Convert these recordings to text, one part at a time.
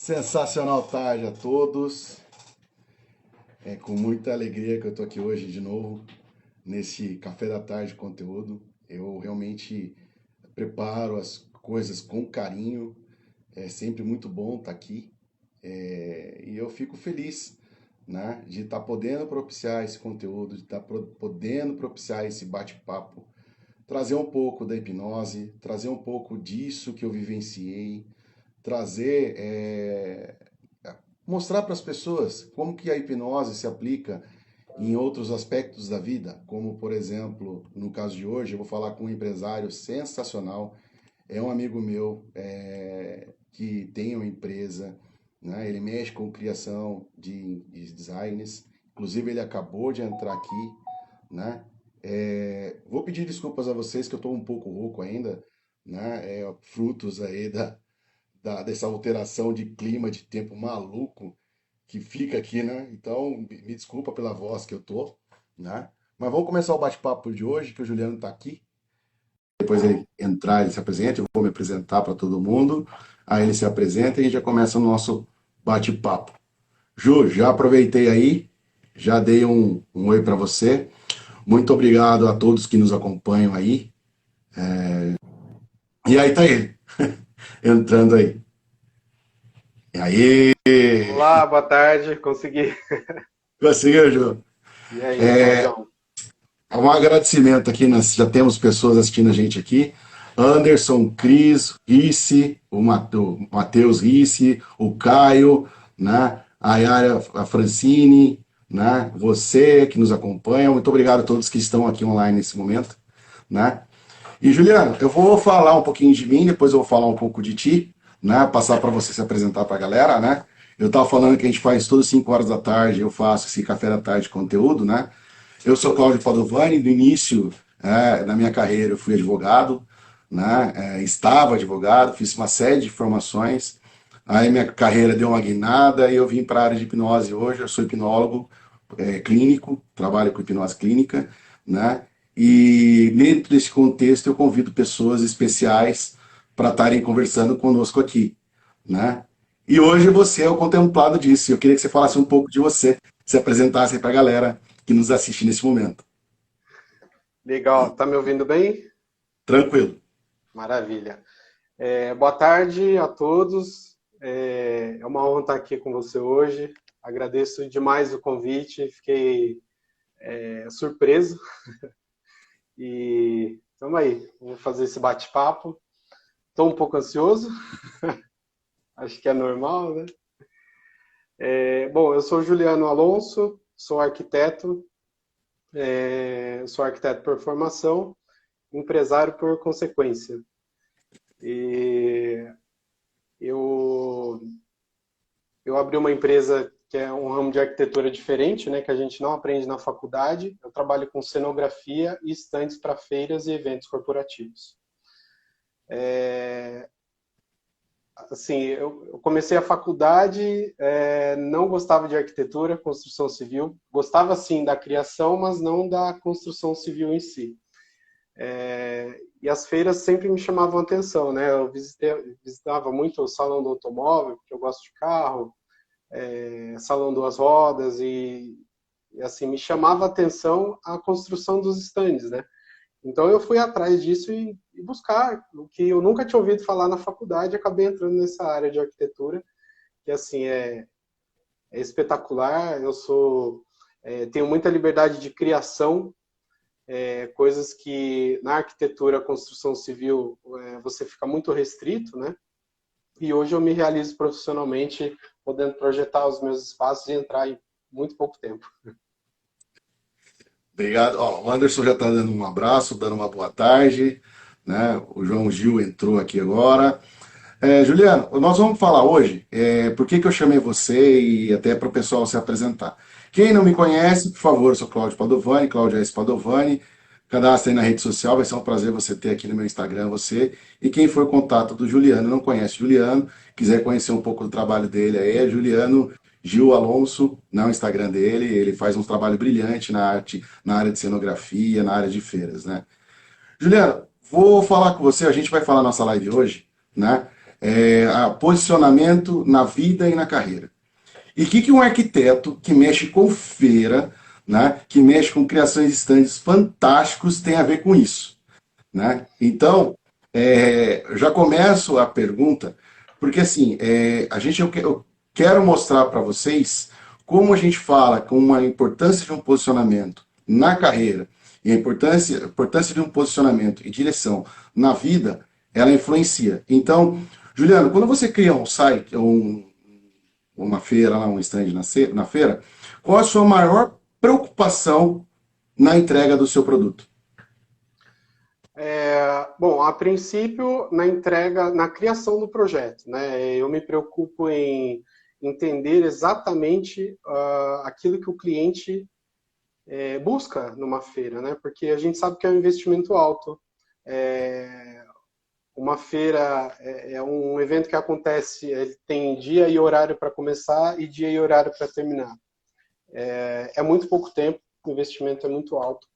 Sensacional tarde a todos. É com muita alegria que eu tô aqui hoje de novo nesse café da tarde conteúdo. Eu realmente preparo as coisas com carinho. É sempre muito bom estar aqui. E eu fico feliz, né, de estar podendo propiciar esse conteúdo, de estar podendo propiciar esse bate-papo, trazer um pouco da hipnose, trazer um pouco disso que eu vivenciei, trazer mostrar para as pessoas como que a hipnose se aplica em outros aspectos da vida, como por exemplo, no caso de hoje, eu vou falar com um empresário sensacional, é um amigo meu que tem uma empresa, né? Ele mexe com criação de designs, inclusive ele acabou de entrar aqui, né? Vou pedir desculpas a vocês que eu estou um pouco rouco ainda, né? Frutos aí dessa alteração de clima, de tempo maluco que fica aqui, né? Então, me desculpa pela voz que eu tô, né? Mas vamos começar o bate-papo de hoje, que o Juliano tá aqui. Depois ele entrar, ele se apresenta, eu vou me apresentar para todo mundo. Aí ele se apresenta e a gente já começa o nosso bate-papo. Ju, já aproveitei aí, já dei um oi para você. Muito obrigado a todos que nos acompanham aí. E aí tá ele, entrando aí. E aí, Olá, boa tarde, consegui. conseguiu, Ju? E aí, Claudião? Um agradecimento aqui, nós já temos pessoas assistindo a gente aqui. Anderson, Cris, Risse, o Matheus Risse, o Caio, né? A Yara, a Francine, né? Você que nos acompanha. Muito obrigado a todos que estão aqui online nesse momento, né? E Juliano, eu vou falar um pouquinho de mim, depois eu vou falar um pouco de ti, né? Passar para você se apresentar para a galera, né? Eu estava falando que a gente faz todas 5 horas da tarde, eu faço esse café da tarde de conteúdo, né? Eu sou Cláudio Padovani, no início da minha carreira eu fui advogado, né? Estava advogado, fiz uma série de formações, aí minha carreira deu uma guinada e eu vim para a área de hipnose hoje, eu sou hipnólogo clínico, trabalho com hipnose clínica, né? E dentro desse contexto eu convido pessoas especiais para estarem conversando conosco aqui, né? E hoje você é o contemplado disso. Eu queria que você falasse um pouco de você, se apresentasse para a galera que nos assiste nesse momento. Legal, tá me ouvindo bem? Tranquilo. Maravilha. Boa tarde a todos. É uma honra estar aqui com você hoje. Agradeço demais o convite, fiquei surpreso. E estamos aí, vamos fazer esse bate-papo. Estou um pouco ansioso, acho que é normal, né? Bom, eu sou Juliano Alonso, sou arquiteto, sou arquiteto por formação, empresário por consequência. E eu, eu abri uma empresa que é um ramo de arquitetura diferente, né, que a gente não aprende na faculdade. Eu trabalho com cenografia e estandes para feiras e eventos corporativos. Assim, eu comecei a faculdade, não gostava de arquitetura, construção civil. Gostava, sim, da criação, mas não da construção civil em si. E as feiras sempre me chamavam a atenção, né? Eu visitava muito o Salão do Automóvel, porque eu gosto de carro, Salão Duas Rodas, e assim, me chamava a atenção a construção dos estandes, né? Então eu fui atrás disso e buscar o que eu nunca tinha ouvido falar na faculdade, acabei entrando nessa área de arquitetura, que assim é espetacular. Tenho muita liberdade de criação, coisas que na arquitetura, construção civil, você fica muito restrito, né? E hoje eu me realizo profissionalmente, podendo projetar os meus espaços e entrar em muito pouco tempo. Obrigado. Ó, o Anderson já está dando um abraço, dando uma boa tarde, né? O João Gil entrou aqui agora. Juliano, nós vamos falar hoje por que que eu chamei você e até para o pessoal se apresentar. Quem não me conhece, por favor, eu sou Cláudio Padovani, Cláudio S. Padovani. Cadastre aí na rede social, vai ser um prazer você ter aqui no meu Instagram você. E quem for contato do Juliano, não conhece o Juliano, quiser conhecer um pouco do trabalho dele aí, é Juliano Gil Alonso, no Instagram dele. Ele faz um trabalho brilhante na arte, na área de cenografia, na área de feiras, né? Juliano, vou falar com você, a gente vai falar nossa live hoje, né? posicionamento na vida e na carreira. E o que um arquiteto que mexe com feira, né, que mexe com criações de estandes fantásticos tem a ver com isso? Né? Então, já começo a pergunta, porque assim, eu quero mostrar para vocês como a gente fala com a importância de um posicionamento na carreira e a importância de um posicionamento e direção na vida, ela influencia. Então, Juliano, quando você cria um site, uma feira, um stand na feira, qual a sua maior preocupação na entrega do seu produto? Bom, a princípio, na entrega, na criação do projeto, né? Eu me preocupo em entender exatamente aquilo que o cliente busca numa feira, né? Porque a gente sabe que é um investimento alto. Uma feira é um evento que acontece, ele tem dia e horário para começar e dia e horário para terminar. É muito pouco tempo, o investimento é muito alto.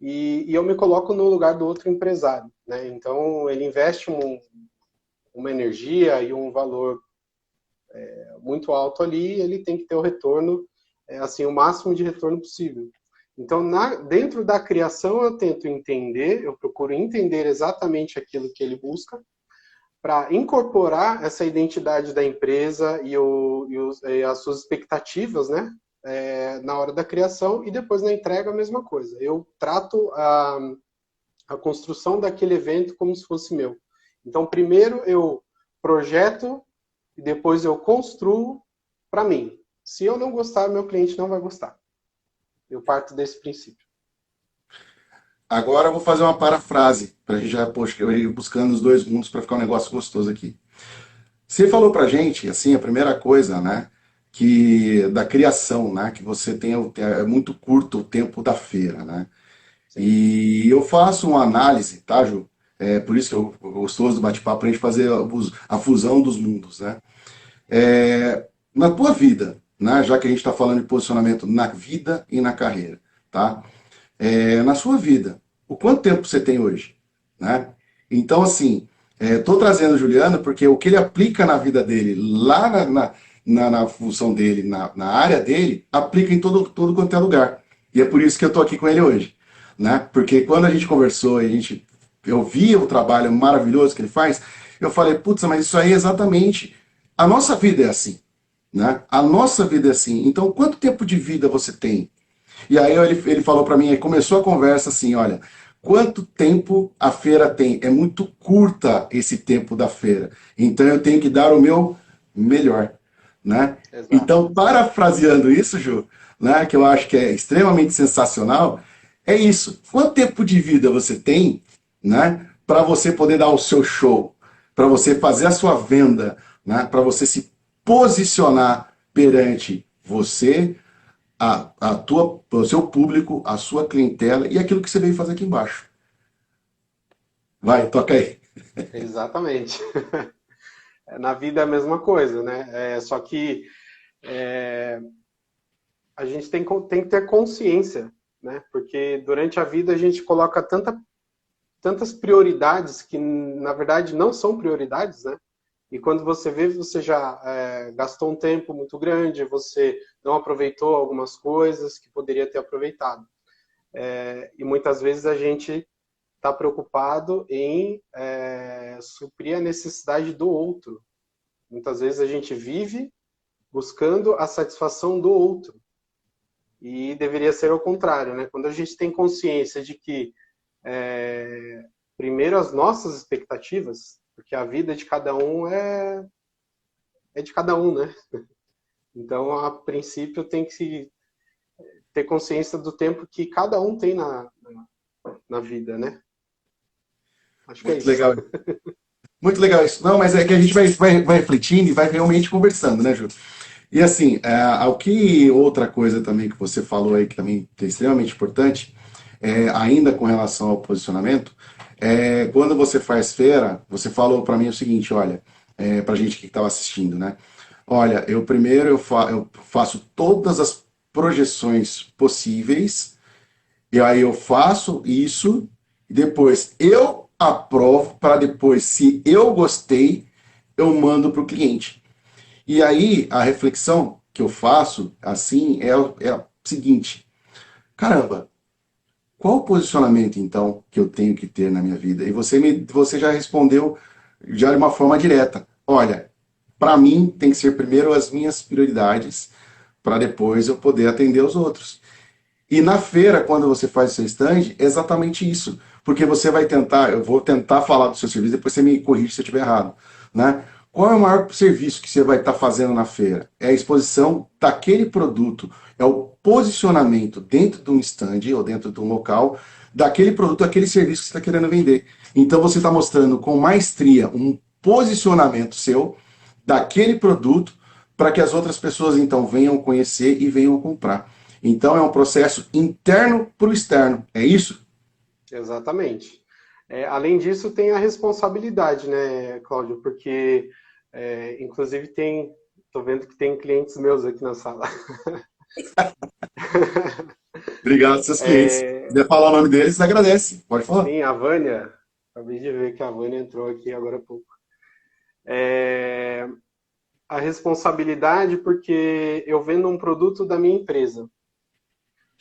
E eu me coloco no lugar do outro empresário, né? Então, ele investe uma energia e um valor muito alto ali, ele tem que ter o retorno, assim, o máximo de retorno possível. Então, dentro da criação, eu tento entender, eu procuro entender exatamente aquilo que ele busca, para incorporar essa identidade da empresa e as suas expectativas, né? Na hora da criação, e depois na entrega a mesma coisa. Eu trato a construção daquele evento como se fosse meu. Então, primeiro eu projeto e depois eu construo para mim. Se eu não gostar, meu cliente não vai gostar. Eu parto desse princípio. Agora eu vou fazer uma parafrase, para a gente já ir buscando os dois mundos para ficar um negócio gostoso aqui. Você falou para a gente, assim, a primeira coisa, né, que da criação, né, que você tem, é muito curto o tempo da feira, né? Sim. E eu faço uma análise, tá, Ju? Por isso que eu gostoso do bate-papo, para a gente fazer a fusão dos mundos, né? Na tua vida, né, já que a gente está falando de posicionamento na vida e na carreira, tá? Na sua vida, o quanto tempo você tem hoje, né? Então, assim, estou trazendo o Juliano porque o que ele aplica na vida dele, lá na função dele, na área dele, aplica em todo quanto é lugar. E é por isso que eu estou aqui com ele hoje, né? Porque quando a gente conversou e eu via o trabalho maravilhoso que ele faz, eu falei, putz, mas isso aí é exatamente... A nossa vida é assim, né? A nossa vida é assim. Então, quanto tempo de vida você tem? E aí ele falou para mim, aí começou a conversa assim, olha, quanto tempo a feira tem? É muito curta esse tempo da feira. Então eu tenho que dar o meu melhor, né? Exato. Então, parafraseando isso, Ju, né, que eu acho que é extremamente sensacional, é isso. Quanto tempo de vida você tem, né, para você poder dar o seu show, para você fazer a sua venda, né, para você se posicionar perante você, o seu público, a sua clientela e aquilo que você veio fazer aqui embaixo. Vai, toca aí. Exatamente. Na vida é a mesma coisa, né? Só que a gente tem que ter consciência, né? Porque durante a vida a gente coloca tantas prioridades que, na verdade, não são prioridades, né? E quando você vê, você já gastou um tempo muito grande, você não aproveitou algumas coisas que poderia ter aproveitado. E muitas vezes a gente está preocupado em suprir a necessidade do outro. Muitas vezes a gente vive buscando a satisfação do outro. E deveria ser ao contrário, né? Quando a gente tem consciência de que primeiro as nossas expectativas, porque a vida de cada um é de cada um, né? Então, a princípio, tem que ter consciência do tempo que cada um tem na vida, né? Acho que é Muito isso. legal. Muito legal isso. Não, mas é que a gente vai refletindo e vai realmente conversando, né, Ju? E assim, o que outra coisa também que você falou aí, que também é extremamente importante, ainda com relação ao posicionamento, quando você faz feira, você falou para mim o seguinte, olha, pra gente que estava assistindo, né? Olha, eu faço todas as projeções possíveis, e aí eu faço isso, e depois eu aprovo, para depois, se eu gostei, eu mando para o cliente. E aí, a reflexão que eu faço, assim, é a seguinte: caramba, qual o posicionamento, então, que eu tenho que ter na minha vida? E você já respondeu já de uma forma direta. Olha, para mim tem que ser primeiro as minhas prioridades, para depois eu poder atender os outros. E na feira, quando você faz o seu stand, é exatamente isso. Porque você vai tentar, eu vou tentar falar do seu serviço, depois você me corrige se eu estiver errado. Né? Qual é o maior serviço que você vai estar fazendo na feira? É a exposição daquele produto, é o posicionamento dentro de um stand ou dentro de um local daquele produto, daquele serviço que você está querendo vender. Então você está mostrando com maestria um posicionamento seu daquele produto para que as outras pessoas então venham conhecer e venham comprar. Então é um processo interno para o externo, é isso? Exatamente. Além disso, tem a responsabilidade, né, Cláudio? Porque, inclusive, estou vendo que tem clientes meus aqui na sala. Obrigado, seus clientes. Se É, quiser falar o nome deles, agradece. Pode falar. sim, a Vânia, acabei de ver que a Vânia entrou aqui agora há pouco. É, a responsabilidade porque eu vendo um produto da minha empresa.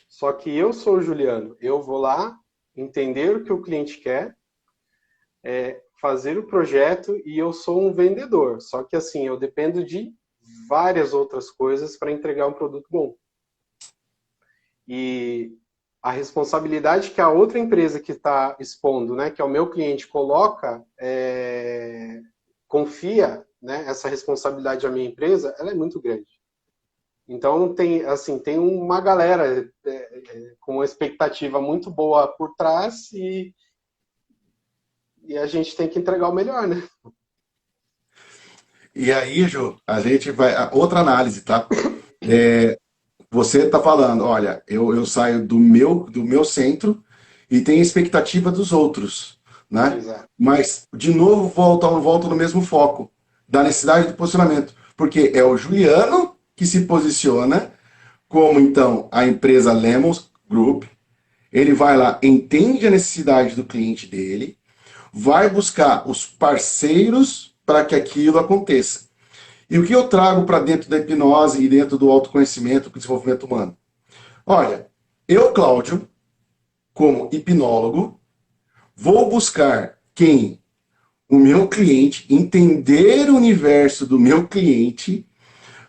Só que eu sou o Juliano, eu vou lá entender o que o cliente quer, fazer o projeto e eu sou um vendedor. Só que assim, eu dependo de várias outras coisas para entregar um produto bom. E a responsabilidade que a outra empresa que está expondo, né, que é o meu cliente, coloca, confia, né, essa responsabilidade à minha empresa, ela é muito grande. Então tem assim tem uma galera com uma expectativa muito boa por trás e a gente tem que entregar o melhor, né? E aí, Ju, a gente vai. Outra análise, tá? Você está falando, olha, eu saio do meu centro e tenho expectativa dos outros, né? Exato. Mas, de novo, volta no mesmo foco, da necessidade de posicionamento. Porque é o Juliano que se posiciona como, então, a empresa Lemons Group. Ele vai lá, entende a necessidade do cliente dele, vai buscar os parceiros para que aquilo aconteça. E o que eu trago para dentro da hipnose e dentro do autoconhecimento, do desenvolvimento humano? Olha, eu, Cláudio, como hipnólogo, vou buscar quem? O meu cliente, entender o universo do meu cliente,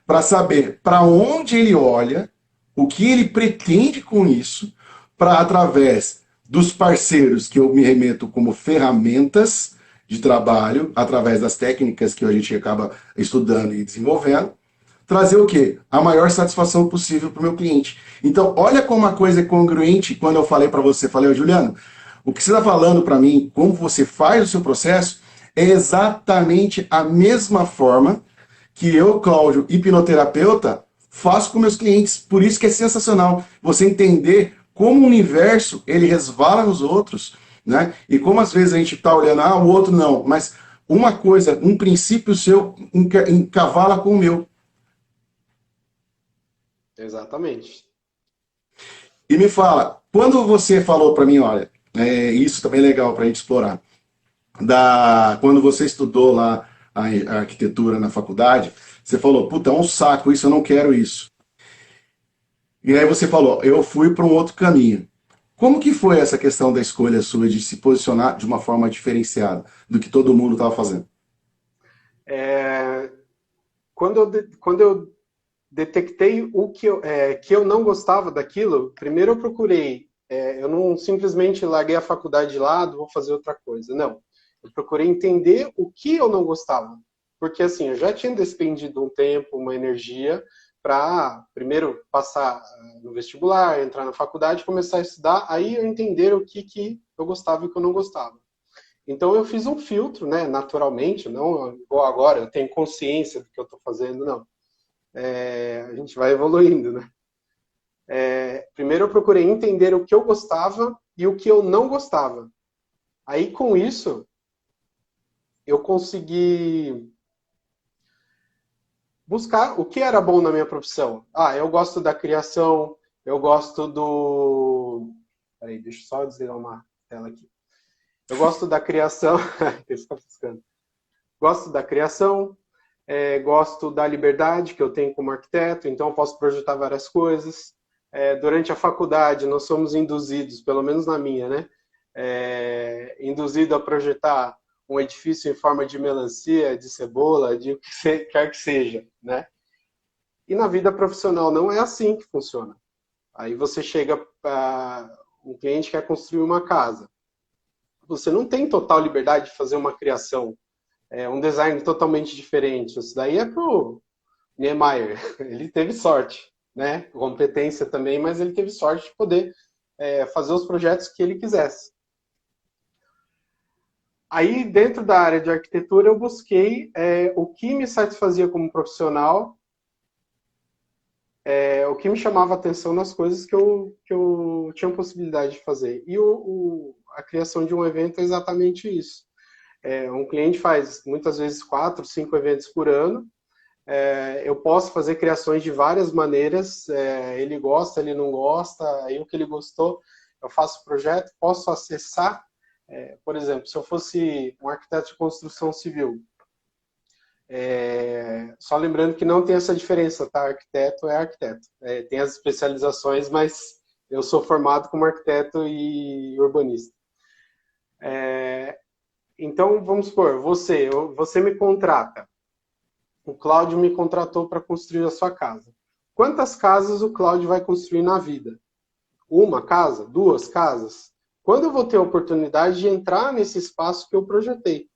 para saber para onde ele olha, o que ele pretende com isso, para através dos parceiros que eu me remeto como ferramentas de trabalho, através das técnicas que a gente acaba estudando e desenvolvendo, trazer o quê? A maior satisfação possível para o meu cliente. Então, olha como uma coisa é congruente quando eu falei para você, falei, oh, Juliano, o que você está falando para mim, como você faz o seu processo, é exatamente a mesma forma que eu, Cláudio, hipnoterapeuta, faço com meus clientes. Por isso que é sensacional você entender como o universo ele resvala nos outros, né? E como às vezes a gente está olhando, o outro não, mas uma coisa, um princípio seu encavala com o meu. Exatamente. E me fala, quando você falou para mim, olha, isso também é legal para a gente explorar, quando você estudou lá a arquitetura na faculdade, você falou, puta, é um saco isso, eu não quero isso. E aí você falou, eu fui para um outro caminho. Como que foi essa questão da escolha sua de se posicionar de uma forma diferenciada do que todo mundo estava fazendo? É, quando eu detectei que eu não gostava daquilo, primeiro eu procurei. Eu não simplesmente larguei a faculdade de lado, vou fazer outra coisa. Não. Eu procurei entender o que eu não gostava. Porque assim, eu já tinha despendido um tempo, uma energia para primeiro passar no vestibular, entrar na faculdade, começar a estudar, aí eu entender o que eu gostava e o que eu não gostava. Então eu fiz um filtro, né, naturalmente, não igual agora, eu tenho consciência do que eu estou fazendo, não. A gente vai evoluindo, né? Primeiro eu procurei entender o que eu gostava e o que eu não gostava. Aí com isso eu consegui buscar o que era bom na minha profissão. Eu gosto da criação, eu gosto do. Peraí, deixa eu só desligar uma tela aqui. Eu gosto da criação. Ele está piscando. Gosto da criação, gosto da liberdade que eu tenho como arquiteto, então eu posso projetar várias coisas. Durante a faculdade, nós somos induzidos, pelo menos na minha, né? Induzido a projetar um edifício em forma de melancia, de cebola, de o que quer que seja, né? E na vida profissional não é assim que funciona. Aí você chega para um cliente que quer construir uma casa. Você não tem total liberdade de fazer uma criação, um design totalmente diferente. Isso daí é pro Niemeyer. Ele teve sorte, né? Competência também, mas ele teve sorte de poder fazer os projetos que ele quisesse. Aí, dentro da área de arquitetura, eu busquei o que me satisfazia como profissional, o que me chamava a atenção nas coisas que eu tinha possibilidade de fazer. E a criação de um evento é exatamente isso. Um cliente faz, muitas vezes, 4, 5 eventos por ano. Eu posso fazer criações de várias maneiras. Ele gosta, ele não gosta. Aí, o que ele gostou, eu faço o projeto, posso acessar. Por exemplo, se eu fosse um arquiteto de construção civil, só lembrando que não tem essa diferença, tá? Arquiteto é arquiteto. Tem as especializações, mas eu sou formado como arquiteto e urbanista. Então, vamos supor, você me contrata. O Cláudio me contratou para construir a sua casa. Quantas casas o Cláudio vai construir na vida? Uma casa? 2 casas? Quando eu vou ter a oportunidade de entrar nesse espaço que eu projetei?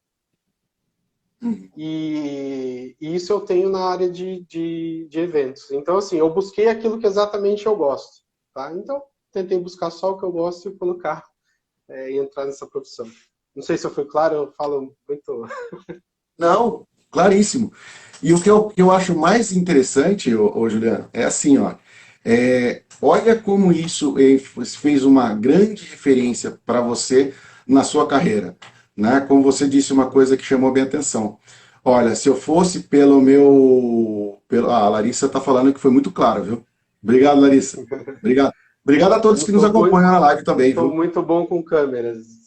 E isso eu tenho na área de eventos. Então, assim, eu busquei aquilo que exatamente eu gosto. Tá? Então, tentei buscar só o que eu gosto e colocar e entrar nessa profissão. Não sei se eu fui claro, eu falo muito... Não, claríssimo. E o que eu acho mais interessante, Juliano, é assim, ó. Olha como isso fez uma grande diferença para você na sua carreira, né? Como você disse, uma coisa que chamou bem a atenção. Olha, se eu fosse a Larissa está falando que foi muito claro, viu? Obrigado, Larissa. Obrigado. Obrigado a todos que nos acompanham na live também, viu? Estou muito bom com câmeras.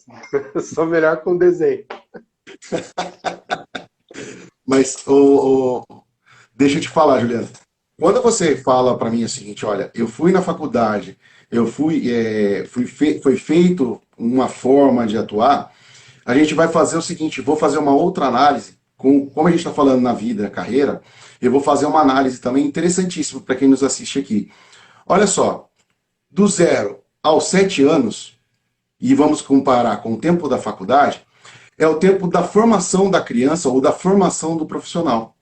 Sou melhor com desenho. Mas, deixa eu te falar, Juliano. Quando você fala para mim o seguinte, olha, eu fui na faculdade, foi feito uma forma de atuar, a gente vai fazer o seguinte, vou fazer uma outra análise, como a gente está falando na vida, na carreira, eu vou fazer uma análise também interessantíssima para quem nos assiste aqui. Olha só, do 0 aos 7 anos, e vamos comparar com o tempo da faculdade, é o tempo da formação da criança ou da formação do profissional.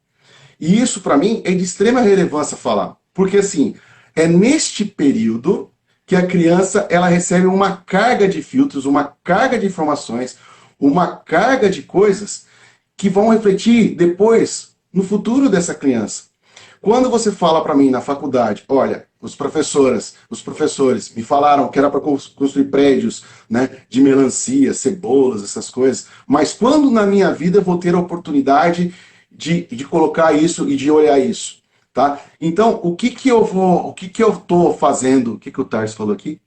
E isso, para mim, é de extrema relevância falar. Porque, assim, é neste período que a criança ela recebe uma carga de filtros, uma carga de informações, uma carga de coisas que vão refletir depois no futuro dessa criança. Quando você fala para mim na faculdade, olha, os professores me falaram que era para construir prédios, né, de melancia, cebolas, essas coisas, mas quando na minha vida eu vou ter a oportunidade de colocar isso e de olhar isso, tá? Então, o que eu tô fazendo? O que o Tarso falou aqui?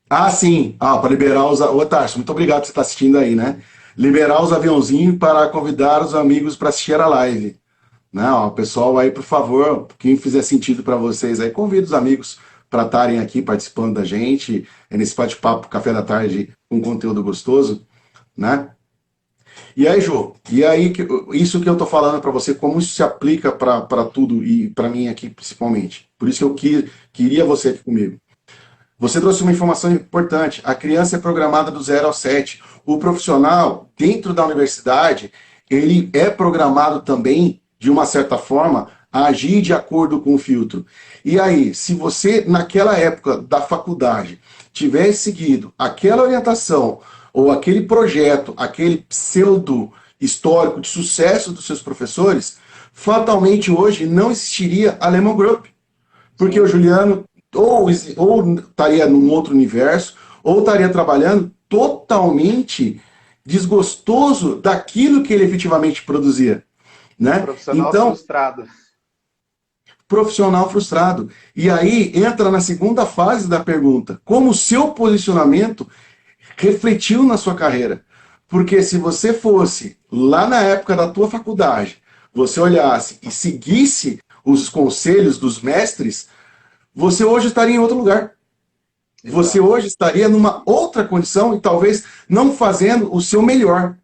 Ah, sim, para liberar os... Ô, Tarso, muito obrigado por você estar assistindo aí, né? Liberar os aviãozinhos para convidar os amigos para assistir a live. Não, pessoal aí, por favor, quem fizer sentido para vocês aí, convida os amigos para estarem aqui participando da gente, nesse bate-papo Café da Tarde com conteúdo gostoso, né? E aí, Jô, isso que eu tô falando para você, como isso se aplica para tudo e para mim aqui principalmente. Por isso que eu queria você aqui comigo. Você trouxe uma informação importante. A criança é programada do 0 ao 7. O profissional, dentro da universidade, ele é programado também, de uma certa forma, a agir de acordo com o filtro. E aí, se você, naquela época da faculdade, tivesse seguido aquela orientação, ou aquele projeto, aquele pseudo histórico de sucesso dos seus professores, fatalmente hoje não existiria a Lemon Group. Porque o Juliano ou estaria num outro universo, ou estaria trabalhando totalmente desgostoso daquilo que ele efetivamente produzia. Né? Profissional frustrado. Profissional frustrado. E aí entra na segunda fase da pergunta. Como o seu posicionamento refletiu na sua carreira? Porque se você fosse lá na época da tua faculdade, você olhasse e seguisse os conselhos dos mestres, você hoje estaria em outro lugar. Você Exato. hoje estaria numa outra condição e talvez não fazendo o seu melhor.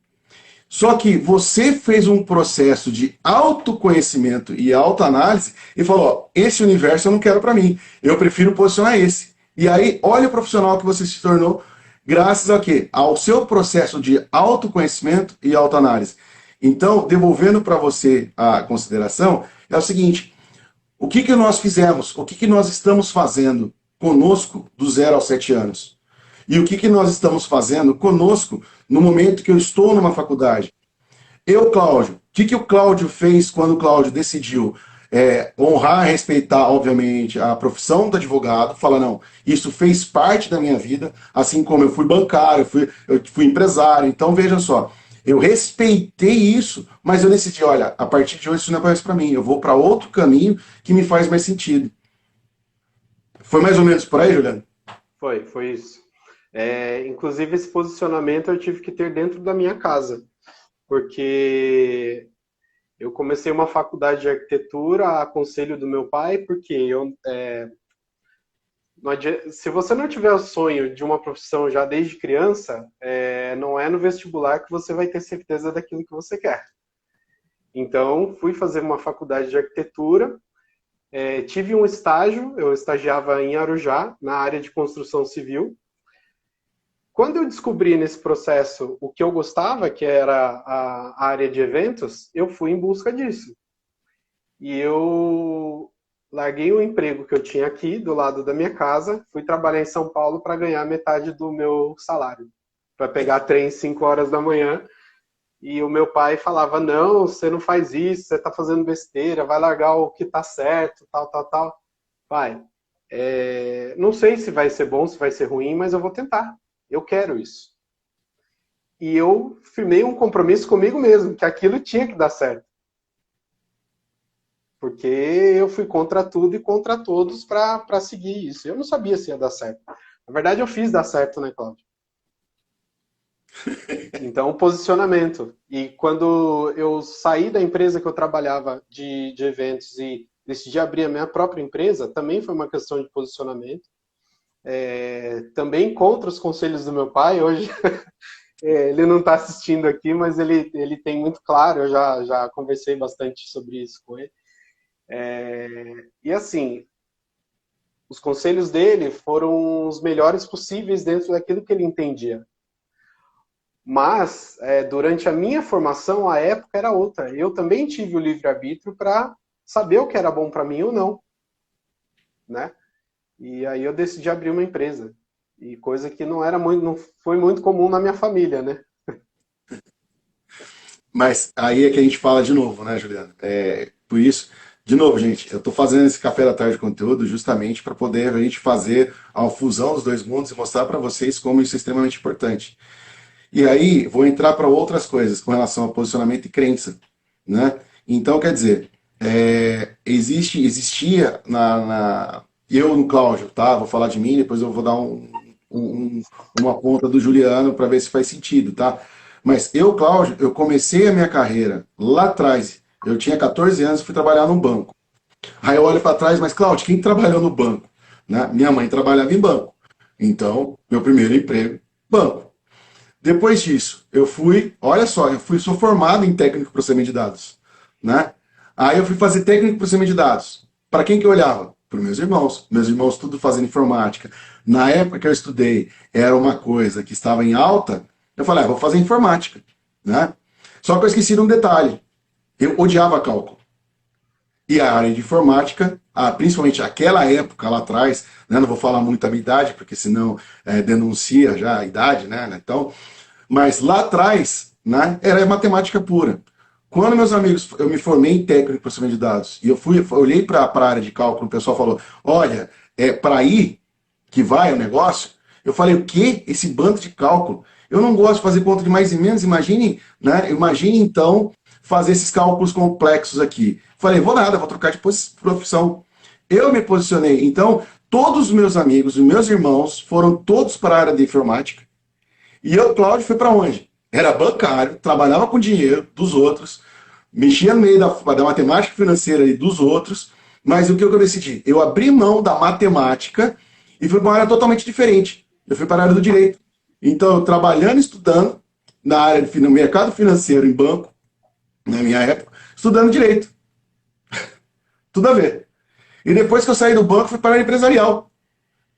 Só que você fez um processo de autoconhecimento e autoanálise e falou: ó, esse universo eu não quero para mim, eu prefiro posicionar esse. E aí, olha o profissional que você se tornou, graças a quê? Ao seu processo de autoconhecimento e autoanálise. Então, devolvendo para você a consideração, é o seguinte: o que nós fizemos? O que nós estamos fazendo conosco do 0 aos 7 anos? E o que nós estamos fazendo conosco no momento que eu estou numa faculdade? Eu, Cláudio, o que o Cláudio fez quando o Cláudio decidiu honrar, respeitar, obviamente, a profissão do advogado, falar, não, isso fez parte da minha vida, assim como eu fui bancário, eu fui empresário, então veja só, eu respeitei isso, mas eu decidi, olha, a partir de hoje isso não é mais para mim, eu vou para outro caminho que me faz mais sentido. Foi mais ou menos por aí, Juliano? Foi isso. Inclusive, esse posicionamento eu tive que ter dentro da minha casa, porque eu comecei uma faculdade de arquitetura a conselho do meu pai, porque se você não tiver o sonho de uma profissão já desde criança, não é no vestibular que você vai ter certeza daquilo que você quer. Então, fui fazer uma faculdade de arquitetura, tive um estágio, eu estagiava em Arujá, na área de construção civil. Quando eu descobri nesse processo o que eu gostava, que era a área de eventos, eu fui em busca disso. E eu larguei o emprego que eu tinha aqui, do lado da minha casa, fui trabalhar em São Paulo para ganhar metade do meu salário, para pegar trem 5 horas da manhã. E o meu pai falava, não, você não faz isso, você está fazendo besteira, vai largar o que está certo, tal. Pai, não sei se vai ser bom, se vai ser ruim, mas eu vou tentar. Eu quero isso. E eu firmei um compromisso comigo mesmo, que aquilo tinha que dar certo. Porque eu fui contra tudo e contra todos para seguir isso. Eu não sabia se ia dar certo. Na verdade, eu fiz dar certo, né, Cláudio? Então, posicionamento. E quando eu saí da empresa que eu trabalhava de eventos e decidi abrir a minha própria empresa, também foi uma questão de posicionamento. Também contra os conselhos do meu pai. Hoje ele não está assistindo aqui, mas ele tem muito claro, eu já conversei bastante sobre isso com ele. E assim, os conselhos dele foram os melhores possíveis dentro daquilo que ele entendia. Mas, durante a minha formação, a época era outra. Eu também tive o livre-arbítrio para saber o que era bom para mim ou não, né? E aí eu decidi abrir uma empresa. E coisa que não foi muito comum na minha família, né? Mas aí é que a gente fala de novo, né, Juliano? Por isso, de novo, gente, eu estou fazendo esse café da tarde de conteúdo justamente para poder a gente fazer a fusão dos dois mundos e mostrar para vocês como isso é extremamente importante. E aí, vou entrar para outras coisas com relação a posicionamento e crença, né? Então, quer dizer, existia eu no Cláudio, tá? Vou falar de mim, depois eu vou dar uma ponta do Juliano para ver se faz sentido, tá? Mas eu, Cláudio, eu comecei a minha carreira lá atrás. Eu tinha 14 anos e fui trabalhar num banco. Aí eu olho para trás, mas Cláudio, quem trabalhou no banco? Né? Minha mãe trabalhava em banco. Então, meu primeiro emprego, banco. Depois disso, olha só, sou formado em técnico de processamento de dados, né? Aí eu fui fazer técnico de processamento de dados. Para quem que eu olhava? Para meus irmãos. Meus irmãos tudo fazendo informática. Na época que eu estudei, era uma coisa que estava em alta. Eu falei, vou fazer informática, né? Só que eu esqueci de um detalhe. Eu odiava cálculo. E a área de informática, principalmente aquela época lá atrás, né, não vou falar muito a minha idade, porque senão denuncia já a idade, né? Então, mas lá atrás, né, era matemática pura. Quando, meus amigos, eu me formei em técnico de processamento de dados, e eu olhei para a área de cálculo, o pessoal falou, olha, é para aí que vai o negócio. Eu falei, o quê? Esse bando de cálculo? Eu não gosto de fazer conta de mais e menos, imagine, né? Imagine então fazer esses cálculos complexos aqui. Falei, vou nada, vou trocar de profissão. Eu me posicionei. Então, todos os meus amigos, os meus irmãos, foram todos para a área de informática. E eu, Cláudio, fui para onde? Era bancário, trabalhava com dinheiro dos outros, mexia no meio da matemática financeira e dos outros, mas o que eu decidi? Eu abri mão da matemática e fui para uma área totalmente diferente. Eu fui para a área do direito. Então, eu trabalhando e estudando na área no mercado financeiro, em banco, na minha época, estudando direito. Tudo a ver. E depois que eu saí do banco, fui para a área empresarial.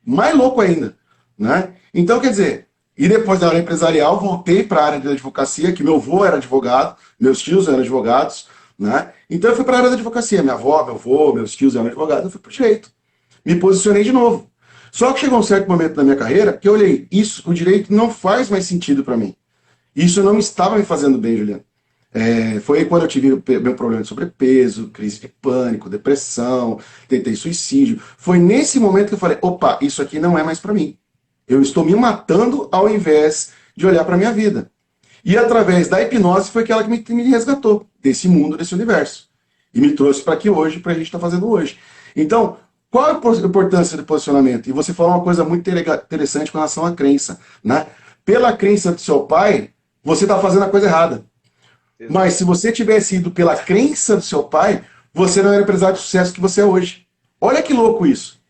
Mais louco ainda, né? Então, quer dizer, e depois da área empresarial, voltei para a área de advocacia, que meu avô era advogado, meus tios eram advogados, né? Então eu fui para a área da advocacia, minha avó, meu avô, meus tios eram advogados, eu fui para o direito. Me posicionei de novo. Só que chegou um certo momento da minha carreira que eu olhei, isso, o direito não faz mais sentido para mim. Isso não estava me fazendo bem, Juliano. Foi aí quando eu tive meu problema de sobrepeso, crise de pânico, depressão, tentei suicídio. Foi nesse momento que eu falei: opa, isso aqui não é mais para mim. Eu estou me matando ao invés de olhar para minha vida. E através da hipnose foi aquela que me resgatou desse mundo, desse universo. E me trouxe para aqui hoje, para a gente estar fazendo hoje. Então, qual a importância do posicionamento? E você falou uma coisa muito interessante com relação à crença. Né? Pela crença do seu pai, você está fazendo a coisa errada. Mas se você tivesse ido pela crença do seu pai, você não era o empresário de sucesso que você é hoje. Olha que louco isso.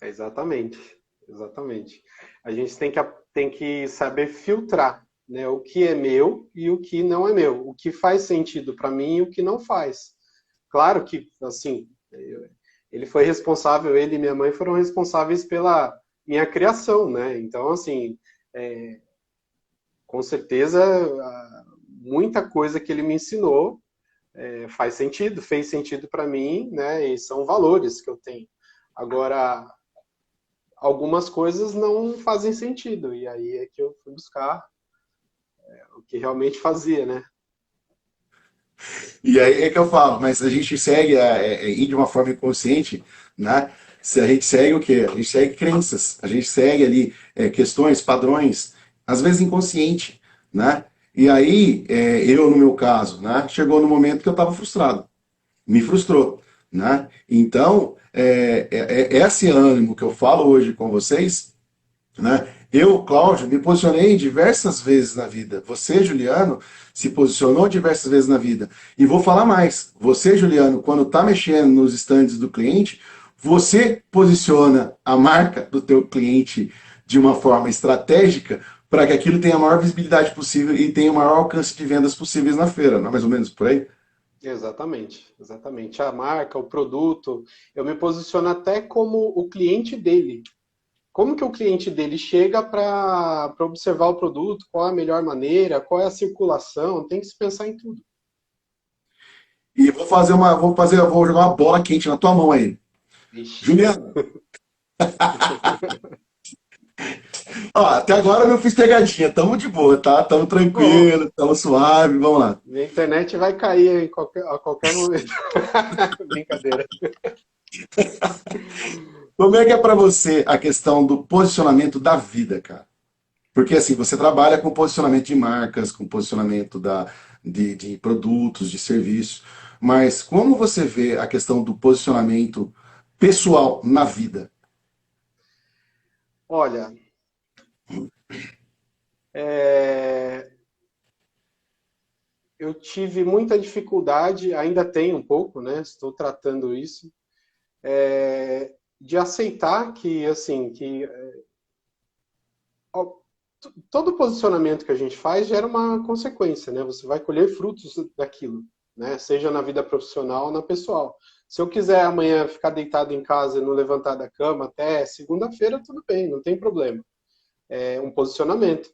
Exatamente, exatamente. A gente tem que saber filtrar, né, o que é meu e o que não é meu, o que faz sentido para mim e o que não faz. Claro que, assim, ele foi responsável, ele e minha mãe foram responsáveis pela minha criação, né? Então, assim, com certeza, muita coisa que ele me ensinou faz sentido, fez sentido para mim, né? E são valores que eu tenho. Agora, algumas coisas não fazem sentido, e aí é que eu fui buscar o que realmente fazia, né? E aí é que eu falo, mas a gente segue ir de uma forma inconsciente, né? Se a gente segue o quê? A gente segue crenças, a gente segue ali questões, padrões, às vezes inconsciente, né? E aí, eu no meu caso, né? Chegou no momento que eu estava frustrado, me frustrou, né? Então, esse ânimo que eu falo hoje com vocês, né? Eu, Cláudio, me posicionei diversas vezes na vida. Você, Juliano, se posicionou diversas vezes na vida. E vou falar mais. Você, Juliano, quando está mexendo nos estandes do cliente, você posiciona a marca do teu cliente de uma forma estratégica para que aquilo tenha a maior visibilidade possível e tenha o maior alcance de vendas possíveis na feira. Não é mais ou menos por aí? Exatamente, exatamente. A marca, o produto, eu me posiciono até como o cliente dele. Como que o cliente dele chega para observar o produto, qual é a melhor maneira, qual é a circulação, tem que se pensar em tudo. E vou jogar uma bola quente na tua mão aí. Ixi. Juliano, ó, até agora eu não fiz pegadinha, tamo de boa, tá? Tamo Bom, tranquilo, tamo suave, vamos lá. minha internet vai cair a qualquer momento. Brincadeira. Como é que é pra você a questão do posicionamento da vida, cara? Porque assim, você trabalha com posicionamento de marcas, com posicionamento de produtos, de serviços, mas como você vê a questão do posicionamento pessoal na vida? Olha, é, eu tive muita dificuldade, ainda tenho um pouco, né? Estou tratando isso, de aceitar que, assim, que todo posicionamento que a gente faz gera uma consequência, né? Você vai colher frutos daquilo, né? Seja na vida profissional ou na pessoal. Se eu quiser amanhã ficar deitado em casa e não levantar da cama até segunda-feira, tudo bem, não tem problema. É um posicionamento.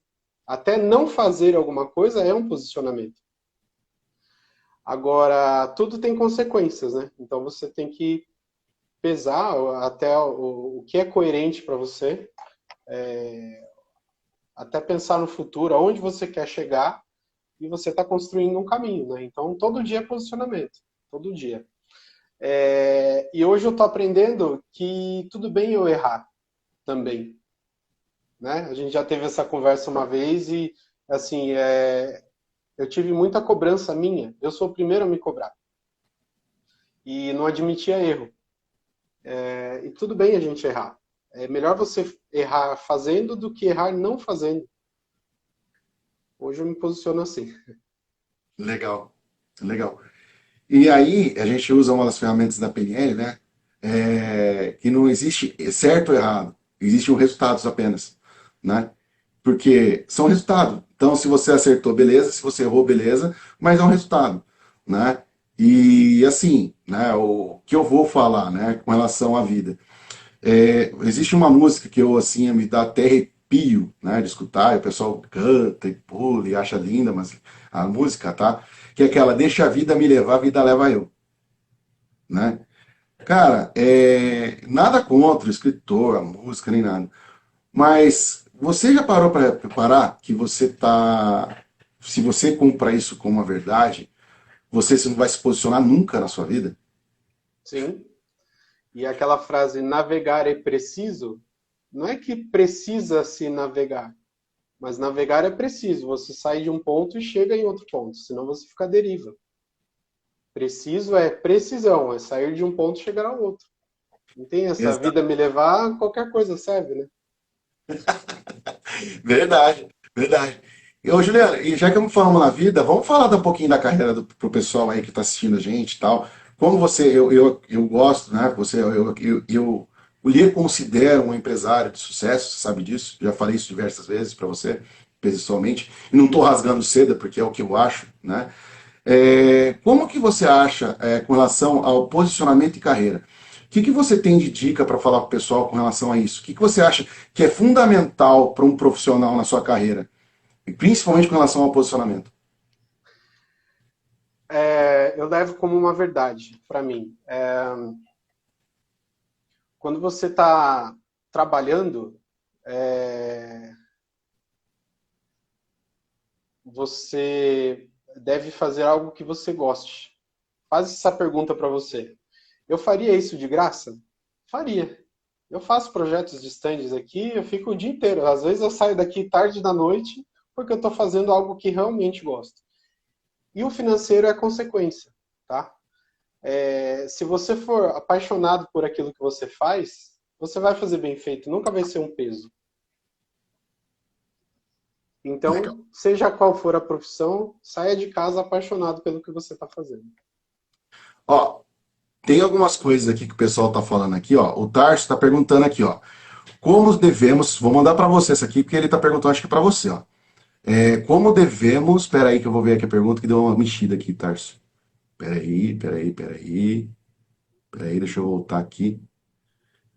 Até não fazer alguma coisa é um posicionamento. Agora, tudo tem consequências, né? Então você tem que pesar até o que é coerente para você, até pensar no futuro, aonde você quer chegar, e você está construindo um caminho, né? Então, todo dia é posicionamento, todo dia. E hoje eu estou aprendendo que tudo bem eu errar também, né? A gente já teve essa conversa uma vez e, assim, eu tive muita cobrança minha. Eu sou o primeiro a me cobrar e não admitia erro. E tudo bem a gente errar. É melhor você errar fazendo do que errar não fazendo. Hoje eu me posiciono assim. Legal, legal. E aí, a gente usa uma das ferramentas da PNL, né? Que não existe certo ou errado, existem resultados apenas, né? Porque são resultados. Então, se você acertou, beleza, se você errou, beleza, mas é um resultado, né? E assim, né, o que eu vou falar, né, com relação à vida. Existe uma música que eu, assim, me dá até arrepio, né, de escutar, e o pessoal canta e pula e acha linda, mas a música, tá? Que é aquela, deixa a vida me levar, a vida leva eu, né? Cara, nada contra o escritor, a música, nem nada. Mas você já parou para reparar que você tá. Se você compra isso como uma verdade, você não vai se posicionar nunca na sua vida? Sim. E aquela frase, navegar é preciso, não é que precisa se navegar, mas navegar é preciso. Você sai de um ponto e chega em outro ponto, senão você fica à deriva. Preciso é precisão, é sair de um ponto e chegar ao outro. Não tem essa Exato. vida me levar, qualquer coisa serve, né? Verdade, verdade. E, ô, Juliana, e já que estamos falando na vida, vamos falar um pouquinho da carreira pro pessoal aí que está assistindo a gente e tal. Como você, eu gosto, né? Eu lhe considero um empresário de sucesso, você sabe disso? Já falei isso diversas vezes para você, pessoalmente. E não estou rasgando seda, porque é o que eu acho, né? Como que você acha, com relação ao posicionamento e carreira? O que você tem de dica para falar para o pessoal com relação a isso? O que você acha que é fundamental para um profissional na sua carreira? E principalmente com relação ao posicionamento. Eu levo como uma verdade para mim. Quando você está trabalhando, você deve fazer algo que você goste. Faz essa pergunta para você. Eu faria isso de graça? Faria. Eu faço projetos de stands aqui, eu fico o dia inteiro. Às vezes eu saio daqui tarde da noite porque eu estou fazendo algo que realmente gosto. E o financeiro é consequência, tá? Se você for apaixonado por aquilo que você faz, você vai fazer bem feito, nunca vai ser um peso. Legal. Então, seja qual for a profissão, saia de casa apaixonado pelo que você está fazendo. Ó, tem algumas coisas aqui que o pessoal está falando aqui, ó. O Tarso está perguntando aqui, ó. Como devemos, vou mandar para você isso aqui, porque ele está perguntando, acho que para você, ó. Como devemos, espera aí que eu vou ver aqui a pergunta que deu uma mexida aqui, Tarso. Peraí, deixa eu voltar aqui.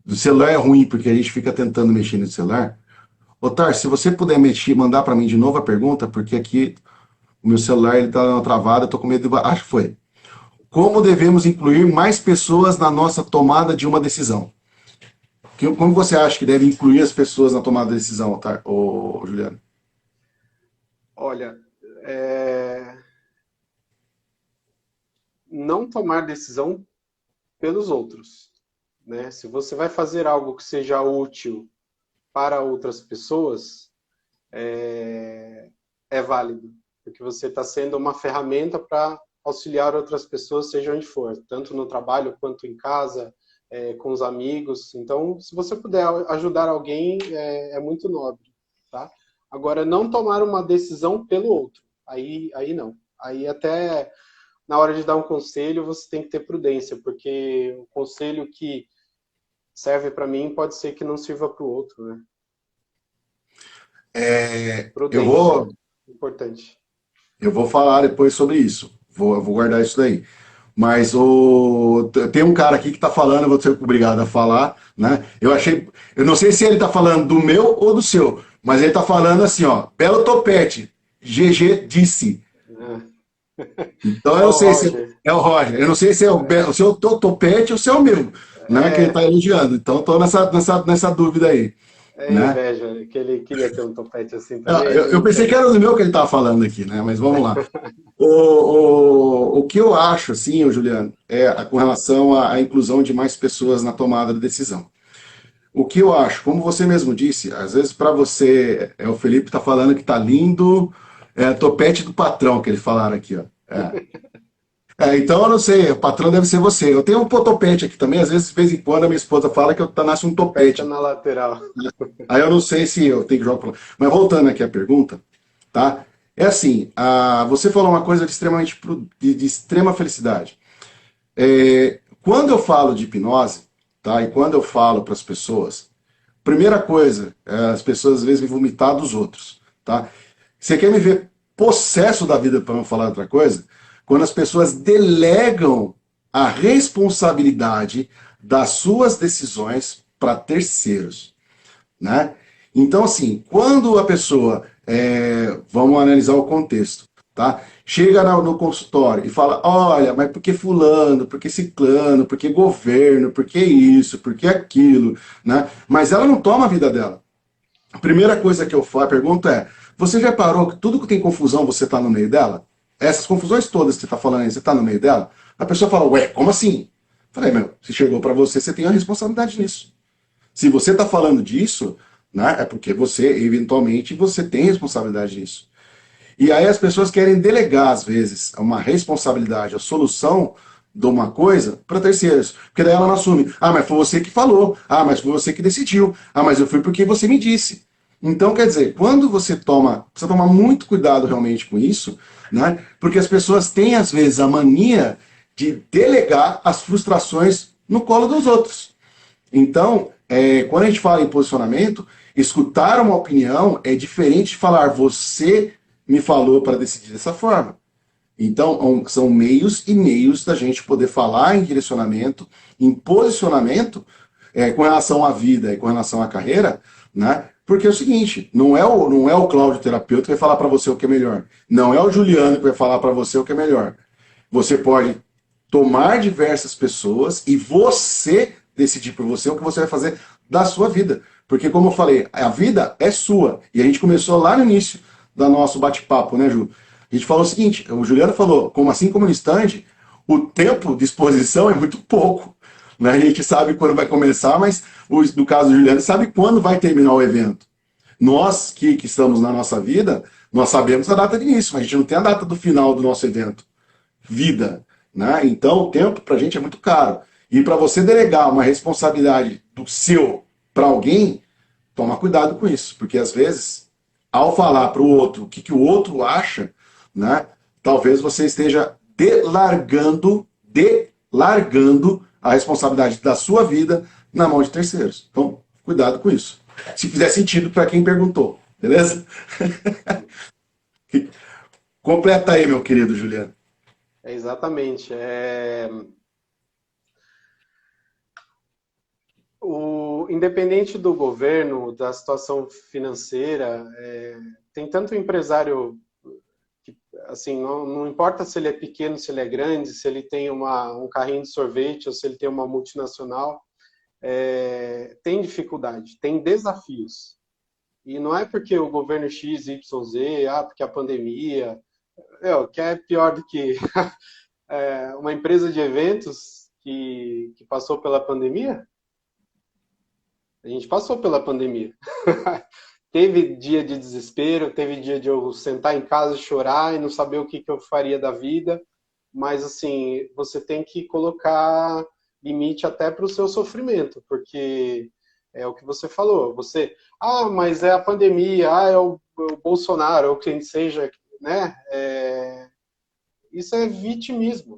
Do celular é ruim, porque a gente fica tentando mexer no celular. Ô, Tarso, se você puder mexer, mandar para mim de novo a pergunta, porque aqui o meu celular ele tá dando uma travada, eu tô com medo de... Acho que foi. Como devemos incluir mais pessoas na nossa tomada de uma decisão? Como você acha que deve incluir as pessoas na tomada de decisão, tá, Juliano? Olha, não tomar decisão pelos outros, né? Se você vai fazer algo que seja útil para outras pessoas, é válido, porque você está sendo uma ferramenta para auxiliar outras pessoas, seja onde for, tanto no trabalho quanto em casa, com os amigos. Então, se você puder ajudar alguém, é muito nobre, tá? Agora, não tomar uma decisão pelo outro, aí não. Aí até na hora de dar um conselho, você tem que ter prudência, porque o conselho que serve para mim pode ser que não sirva para o outro, né? Eu Prudência, vou, importante. eu vou falar depois sobre isso. Eu vou guardar isso daí. Mas tem um cara aqui que está falando, eu vou ser obrigado a falar, né? Eu não sei se ele está falando do meu ou do seu, mas ele está falando assim, ó, belo topete, GG disse. Então eu Ó, não o sei se Roger. é o Roger, eu não sei se é o seu topete ou se é o meu, né? Que ele está elogiando. Então estou nessa dúvida aí, né? Inveja, que ele queria ter um topete assim também, Eu não pensei que tem. era do meu que ele estava falando aqui, né? Mas vamos lá. O que eu acho, assim, ô Juliano, com relação à inclusão de mais pessoas na tomada de decisão. O que eu acho, como você mesmo disse, às vezes para você, o Felipe está falando que tá lindo, topete do patrão, que eles falaram aqui, ó. Então eu não sei, o patrão deve ser você. Eu tenho um topete aqui também, às vezes, de vez em quando, a minha esposa fala que eu nasce um Aperta topete. na lateral. Aí eu não sei se eu tenho que jogar. Mas voltando aqui à pergunta, tá? É assim, você falou uma coisa de extremamente de extrema felicidade. Quando eu falo de hipnose, tá? E quando eu falo para as pessoas, primeira coisa, as pessoas às vezes vão vomitar dos outros, tá? Você quer me ver possesso da vida, para não falar outra coisa? Quando as pessoas delegam a responsabilidade das suas decisões para terceiros, né? Então, assim, quando a pessoa, vamos analisar o contexto, tá? Chega no consultório e fala, olha, mas por que fulano, por que ciclano, por que governo, por que isso, por que aquilo, né? Mas ela não toma a vida dela. A primeira coisa que eu pergunto é, você já parou que tudo que tem confusão você está no meio dela? Essas confusões todas que você está falando aí, você está no meio dela? A pessoa fala, ué, como assim? Eu falei, meu, se chegou para você, você tem a responsabilidade nisso. Se você está falando disso, né, é porque você, eventualmente, você tem responsabilidade nisso. E aí as pessoas querem delegar, às vezes, uma responsabilidade, a solução de uma coisa para terceiros. Porque daí ela não assume. Ah, mas foi você que falou. Ah, mas foi você que decidiu. Ah, mas eu fui porque você me disse. Então, quer dizer, quando você toma, precisa tomar muito cuidado realmente com isso, né? Porque as pessoas têm, às vezes, a mania de delegar as frustrações no colo dos outros. Então, quando a gente fala em posicionamento, escutar uma opinião é diferente de falar você me falou para decidir dessa forma. Então, são meios e meios da gente poder falar em direcionamento, em posicionamento, com relação à vida e com relação à carreira, né? Porque é o seguinte, não é o Cláudio terapeuta que vai falar para você o que é melhor. Não é o Juliano que vai falar para você o que é melhor. Você pode tomar diversas pessoas e você decidir por você o que você vai fazer da sua vida. Porque, como eu falei, a vida é sua. E a gente começou lá no início do nosso bate-papo, né, Ju? A gente falou o seguinte, o Juliano falou, assim como no stand, o tempo de exposição é muito pouco. Né? A gente sabe quando vai começar, mas no caso do Juliano, sabe quando vai terminar o evento. Nós que estamos na nossa vida, nós sabemos a data de início, mas a gente não tem a data do final do nosso evento. Vida. Né? Então, o tempo para a gente é muito caro. E para você delegar uma responsabilidade do seu para alguém, toma cuidado com isso, porque às vezes, ao falar para o outro o que o outro acha, né, talvez você esteja delargando a responsabilidade da sua vida na mão de terceiros. Então, cuidado com isso. Se fizer sentido para quem perguntou, beleza? Completa aí, meu querido Juliano. Exatamente. Independente do governo, da situação financeira, tem tanto empresário que, assim, não importa se ele é pequeno, se ele é grande, se ele tem um carrinho de sorvete ou se ele tem uma multinacional, tem dificuldade, tem desafios. E não é porque o governo X, Y, Z, porque a pandemia, que é pior do que uma empresa de eventos que passou pela pandemia. A gente passou pela pandemia. Teve dia de desespero, teve dia de eu sentar em casa e chorar e não saber o que eu faria da vida. Mas, assim, você tem que colocar limite até para o seu sofrimento, porque é o que você falou. Mas é a pandemia, é o Bolsonaro, ou quem seja, né? Isso é vitimismo,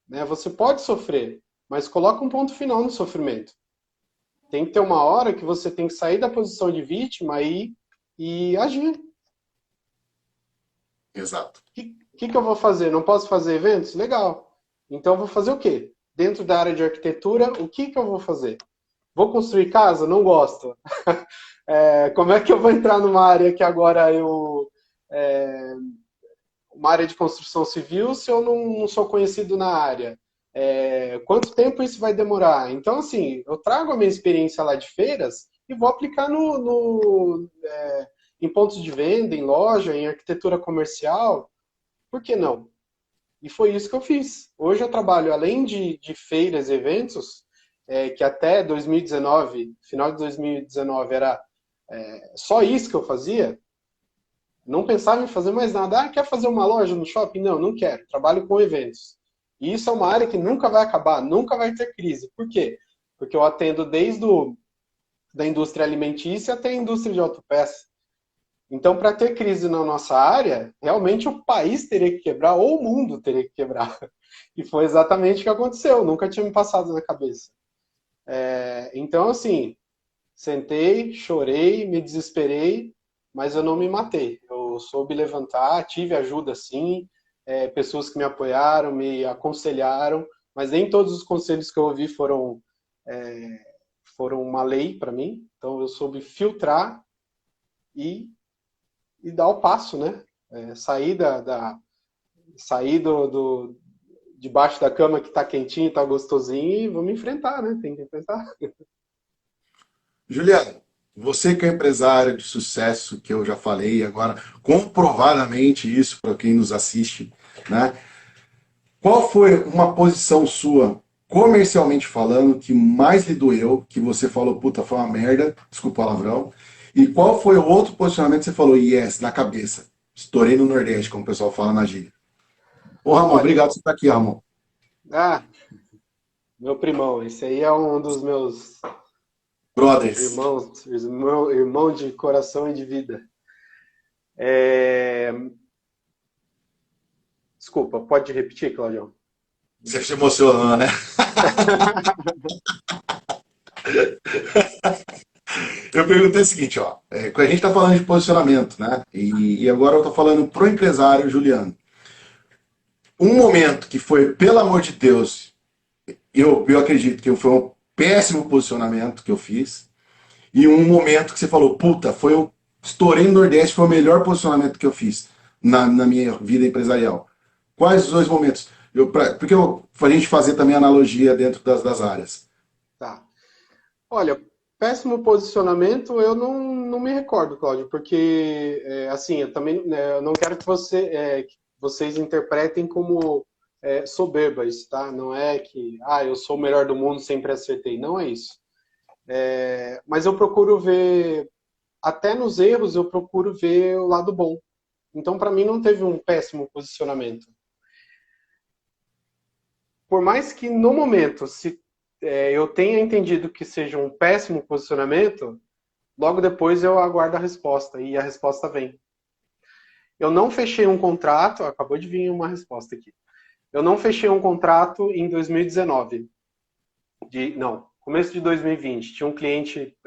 né? Você pode sofrer, mas coloca um ponto final no sofrimento. Tem que ter uma hora que você tem que sair da posição de vítima e agir. Exato. O que eu vou fazer? Não posso fazer eventos? Legal. Então eu vou fazer o quê? Dentro da área de arquitetura, o que eu vou fazer? Vou construir casa? Não gosto. Como é que eu vou entrar numa área que agora uma área de construção civil se eu não sou conhecido na área? Quanto tempo isso vai demorar? Então, assim, eu trago a minha experiência lá de feiras e vou aplicar em pontos de venda, em loja, em arquitetura comercial. Por que não? E foi isso que eu fiz. Hoje eu trabalho, além de feiras e eventos, que até 2019, final de 2019, era só isso que eu fazia, não pensava em fazer mais nada. Quer fazer uma loja no shopping? Não, não quero. Trabalho com eventos. E isso é uma área que nunca vai acabar, nunca vai ter crise. Por quê? Porque eu atendo desde da indústria alimentícia até a indústria de autopeça. Então, para ter crise na nossa área, realmente o país teria que quebrar ou o mundo teria que quebrar. E foi exatamente o que aconteceu, nunca tinha me passado na cabeça. Então, assim, sentei, chorei, me desesperei, mas eu não me matei. Eu soube levantar, tive ajuda sim, pessoas que me apoiaram, me aconselharam, mas nem todos os conselhos que eu ouvi foram uma lei para mim. Então eu soube filtrar e, e dar o passo, né? Sair sair debaixo da cama que tá quentinho, tá gostosinho e vamos enfrentar, né? Tem que enfrentar. Juliano, você que é empresário de sucesso, que eu já falei agora, comprovadamente isso para quem nos assiste, né? Qual foi uma posição sua, comercialmente falando, que mais lhe doeu, que você falou, puta, foi uma merda, desculpa o palavrão, e qual foi o outro posicionamento que você falou, yes, na cabeça, estourei no Nordeste, como o pessoal fala na gíria. Ô, Ramon, Olha, obrigado por você estar aqui, Ramon. ah, meu primão, esse aí é um dos meus Brothers. irmão de coração e de vida. É, Desculpa, pode repetir, Claudião? Você se emocionou, né? Eu perguntei o seguinte, ó, a gente está falando de posicionamento, né? E agora eu estou falando pro empresário Juliano. Um momento que foi, pelo amor de Deus, eu acredito que foi um péssimo posicionamento que eu fiz, e um momento que você falou, puta, foi o estourei no Nordeste, foi o melhor posicionamento que eu fiz na minha vida empresarial. Quais os dois momentos? Porque a gente fazer também analogia dentro das áreas. Tá. Olha, péssimo posicionamento, eu não me recordo, Cláudio, porque, assim, eu também eu não quero que vocês interpretem como soberbas, tá? Não é que, eu sou o melhor do mundo, sempre acertei. Não é isso. Mas eu procuro ver, até nos erros, eu procuro ver o lado bom. Então, para mim, não teve um péssimo posicionamento. Por mais que no momento, se eu tenha entendido que seja um péssimo posicionamento, logo depois eu aguardo a resposta e a resposta vem. Eu não fechei um contrato, acabou de vir uma resposta aqui. Eu não fechei um contrato em 2019. Não, começo de 2020. Tinha um cliente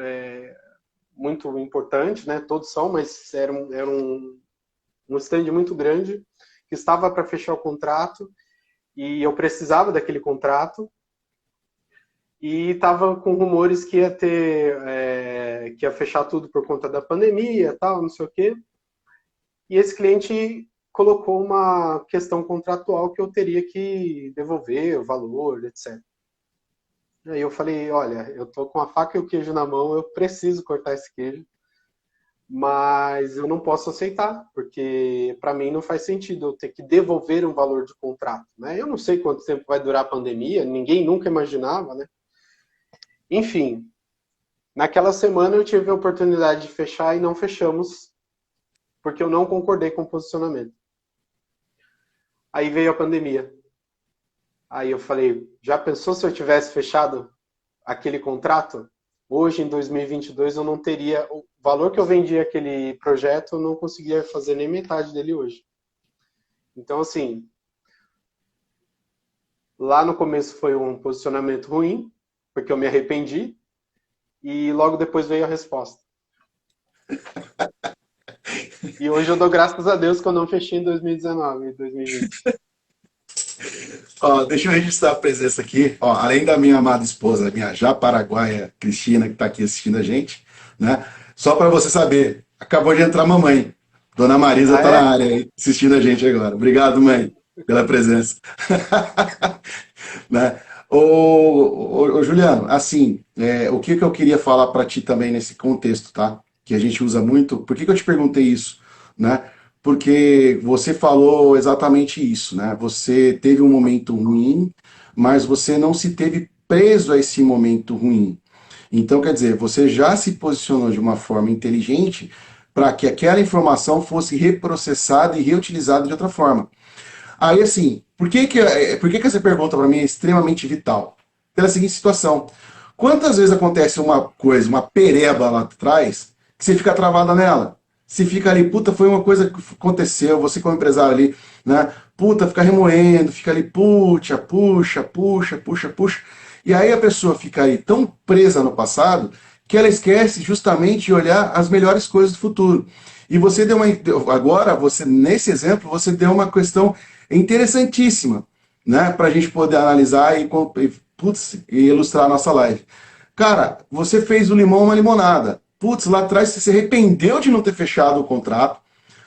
muito importante, né? Todos são, mas era um stand muito grande que estava para fechar o contrato e eu precisava daquele contrato. E estava com rumores que ia que ia fechar tudo por conta da pandemia, tal, não sei o quê. E esse cliente colocou uma questão contratual que eu teria que devolver o valor, etc. Aí eu falei, olha, eu tô com a faca e o queijo na mão, eu preciso cortar esse queijo, mas eu não posso aceitar, porque para mim não faz sentido eu ter que devolver um valor de contrato, né? Eu não sei quanto tempo vai durar a pandemia, ninguém nunca imaginava, né? Enfim, naquela semana eu tive a oportunidade de fechar e não fechamos, porque eu não concordei com o posicionamento. Aí veio a pandemia. Aí eu falei, já pensou se eu tivesse fechado aquele contrato? Hoje, em 2022, eu não teria... O valor que eu vendi aquele projeto, eu não conseguia fazer nem metade dele hoje. Então, assim, lá no começo foi um posicionamento ruim, porque eu me arrependi, e logo depois veio a resposta. E hoje eu dou graças a Deus que eu não fechei em 2019 e 2020. Ó, deixa eu registrar a presença aqui, ó, além da minha amada esposa, minha já paraguaia Cristina, que está aqui assistindo a gente, né? Só para você saber, acabou de entrar a mamãe. Dona Marisa Ah, está na é? área aí, assistindo a gente agora. Obrigado, mãe, pela presença. Né? Ô, Juliano, assim, o que eu queria falar para ti também nesse contexto, tá? Que a gente usa muito. Por que eu te perguntei isso, né? Porque você falou exatamente isso, né? Você teve um momento ruim, mas você não se teve preso a esse momento ruim. Então, quer dizer, você já se posicionou de uma forma inteligente para que aquela informação fosse reprocessada e reutilizada de outra forma. Aí, assim, por que essa pergunta para mim é extremamente vital? Pela seguinte situação. Quantas vezes acontece uma coisa, uma pereba lá atrás, que você fica travada nela? se fica ali, puta, foi uma coisa que aconteceu, você como empresário ali, né? Puta, fica remoendo, fica ali, puxa. E aí a pessoa fica aí tão presa no passado que ela esquece justamente de olhar as melhores coisas do futuro. E você deu uma. Agora, você, nesse exemplo, você deu uma questão interessantíssima, né? Para a gente poder analisar e ilustrar a nossa live. Cara, você fez do limão uma limonada. Putz, lá atrás você se arrependeu de não ter fechado o contrato.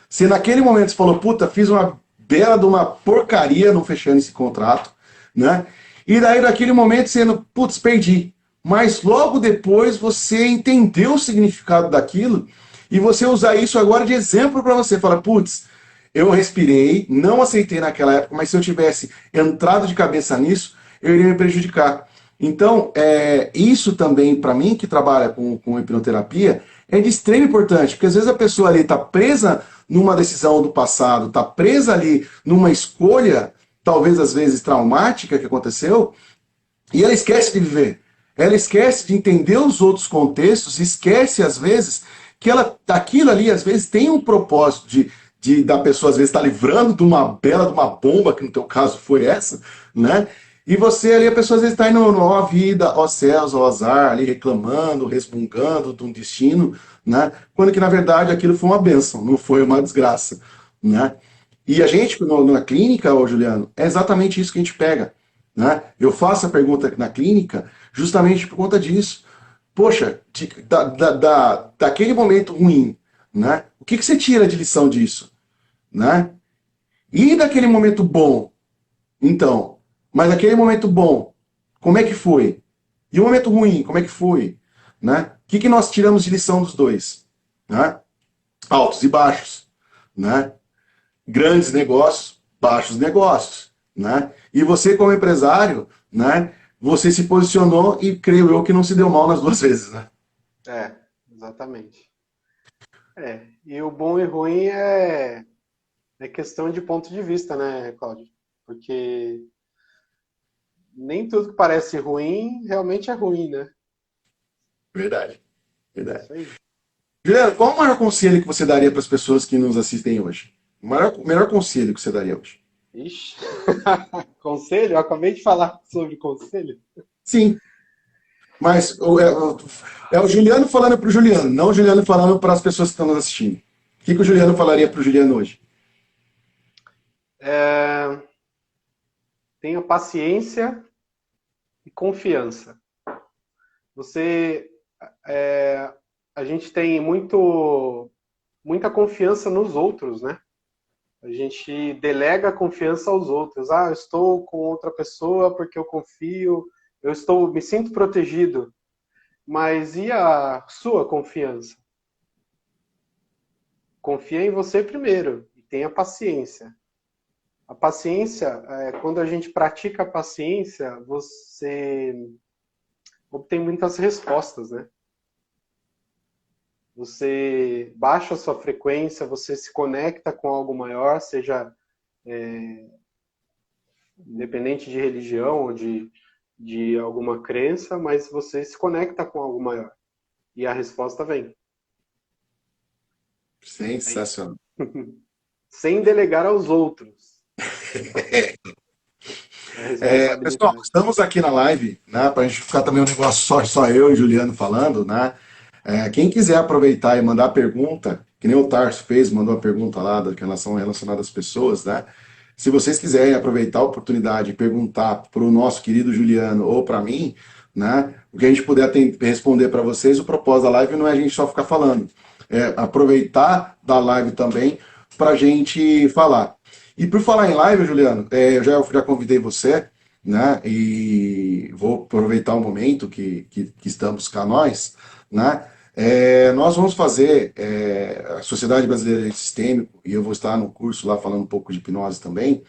Você naquele momento você falou, puta, fiz uma bela de uma porcaria não fechando esse contrato, né? E daí naquele momento você, putz, perdi. Mas logo depois você entendeu o significado daquilo e você usar isso agora de exemplo para você. Fala, putz, eu respirei, não aceitei naquela época, mas se eu tivesse entrado de cabeça nisso, eu iria me prejudicar. Então, isso também, para mim, que trabalha com hipnoterapia, é de extrema importância, porque às vezes a pessoa ali está presa numa decisão do passado, está presa ali numa escolha, talvez às vezes traumática que aconteceu, e ela esquece de viver. Ela esquece de entender os outros contextos, esquece às vezes que ela, aquilo ali às vezes tem um propósito da pessoa às vezes estar livrando de uma bela de uma bomba, que no teu caso foi essa, né? E você ali, a pessoa às vezes está indo, ó vida, ó céus, ó azar, ali reclamando, resmungando de um destino, né? Quando que na verdade aquilo foi uma bênção, não foi uma desgraça, né? E a gente, na clínica, ô Juliano, é exatamente isso que a gente pega, né? Eu faço a pergunta na clínica justamente por conta disso. Poxa, daquele momento ruim, né? O que você tira de lição disso, né? E daquele momento bom, então, mas naquele momento bom, como é que foi? E o momento ruim, como é que foi? Né? O que nós tiramos de lição dos dois? Né? Altos e baixos. Né? Grandes negócios, baixos negócios. Né? E você, como empresário, né, você se posicionou e creio eu que não se deu mal nas duas vezes. Né? Exatamente. E o bom e ruim é questão de ponto de vista, né, Cláudio? Porque nem tudo que parece ruim realmente é ruim, né? Verdade, É verdade. isso aí. Juliano, qual o maior conselho que você daria para as pessoas que nos assistem hoje? Melhor conselho que você daria hoje? Ixi. Conselho? Eu acabei de falar sobre conselho. Sim, mas é o Juliano falando para o Juliano, não o Juliano falando para as pessoas que estão nos assistindo. O que o Juliano falaria para o Juliano hoje? Tenha paciência e confiança. Você, a gente tem muita confiança nos outros, né? A gente delega a confiança aos outros. Ah, eu estou com outra pessoa porque eu confio, me sinto protegido. Mas e a sua confiança? Confia em você primeiro e tenha paciência. A paciência, quando a gente pratica a paciência, você obtém muitas respostas, né? Você baixa a sua frequência, você se conecta com algo maior, seja independente de religião ou de alguma crença, mas você se conecta com algo maior. E a resposta vem. Sensacional. Sem delegar aos outros. A Pessoal, responsabilidade. estamos aqui na live, né, para a gente ficar também um negócio só eu e o Juliano falando, né? Quem quiser aproveitar e mandar pergunta, que nem o Tarso fez, mandou uma pergunta lá relacionada às pessoas, né? Se vocês quiserem aproveitar a oportunidade e perguntar para o nosso querido Juliano ou para mim, né? O que a gente puder responder para vocês, o propósito da live não é a gente só ficar falando, é aproveitar da live também para a gente falar. E por falar em live, Juliano, eu já convidei você, né? E vou aproveitar o momento que estamos cá nós, né? Nós vamos fazer a Sociedade Brasileira de Sistêmico, e eu vou estar no curso lá falando um pouco de hipnose também.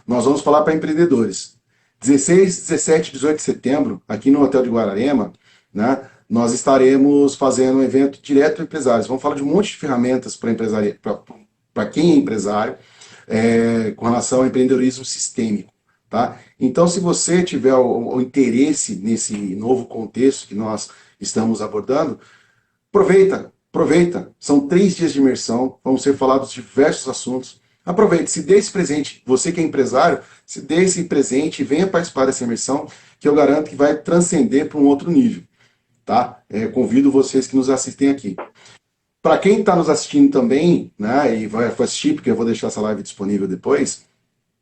Nós vamos falar para empreendedores. 16, 17, 18 de setembro, aqui no Hotel de Guararema, né? Nós estaremos fazendo um evento direto para empresários. Vamos falar de um monte de ferramentas para quem é empresário, com relação ao empreendedorismo sistêmico. Tá? Então, se você tiver o interesse nesse novo contexto que nós estamos abordando, aproveita, Aproveita, são 3 dias de imersão, vão ser falados diversos assuntos. Aproveite, se dê esse presente, você que é empresário, se dê esse presente e venha participar dessa imersão, que eu garanto que vai transcender para um outro nível, tá? Convido vocês que nos assistem aqui. Para quem está nos assistindo também, né, e vai assistir, porque eu vou deixar essa live disponível depois,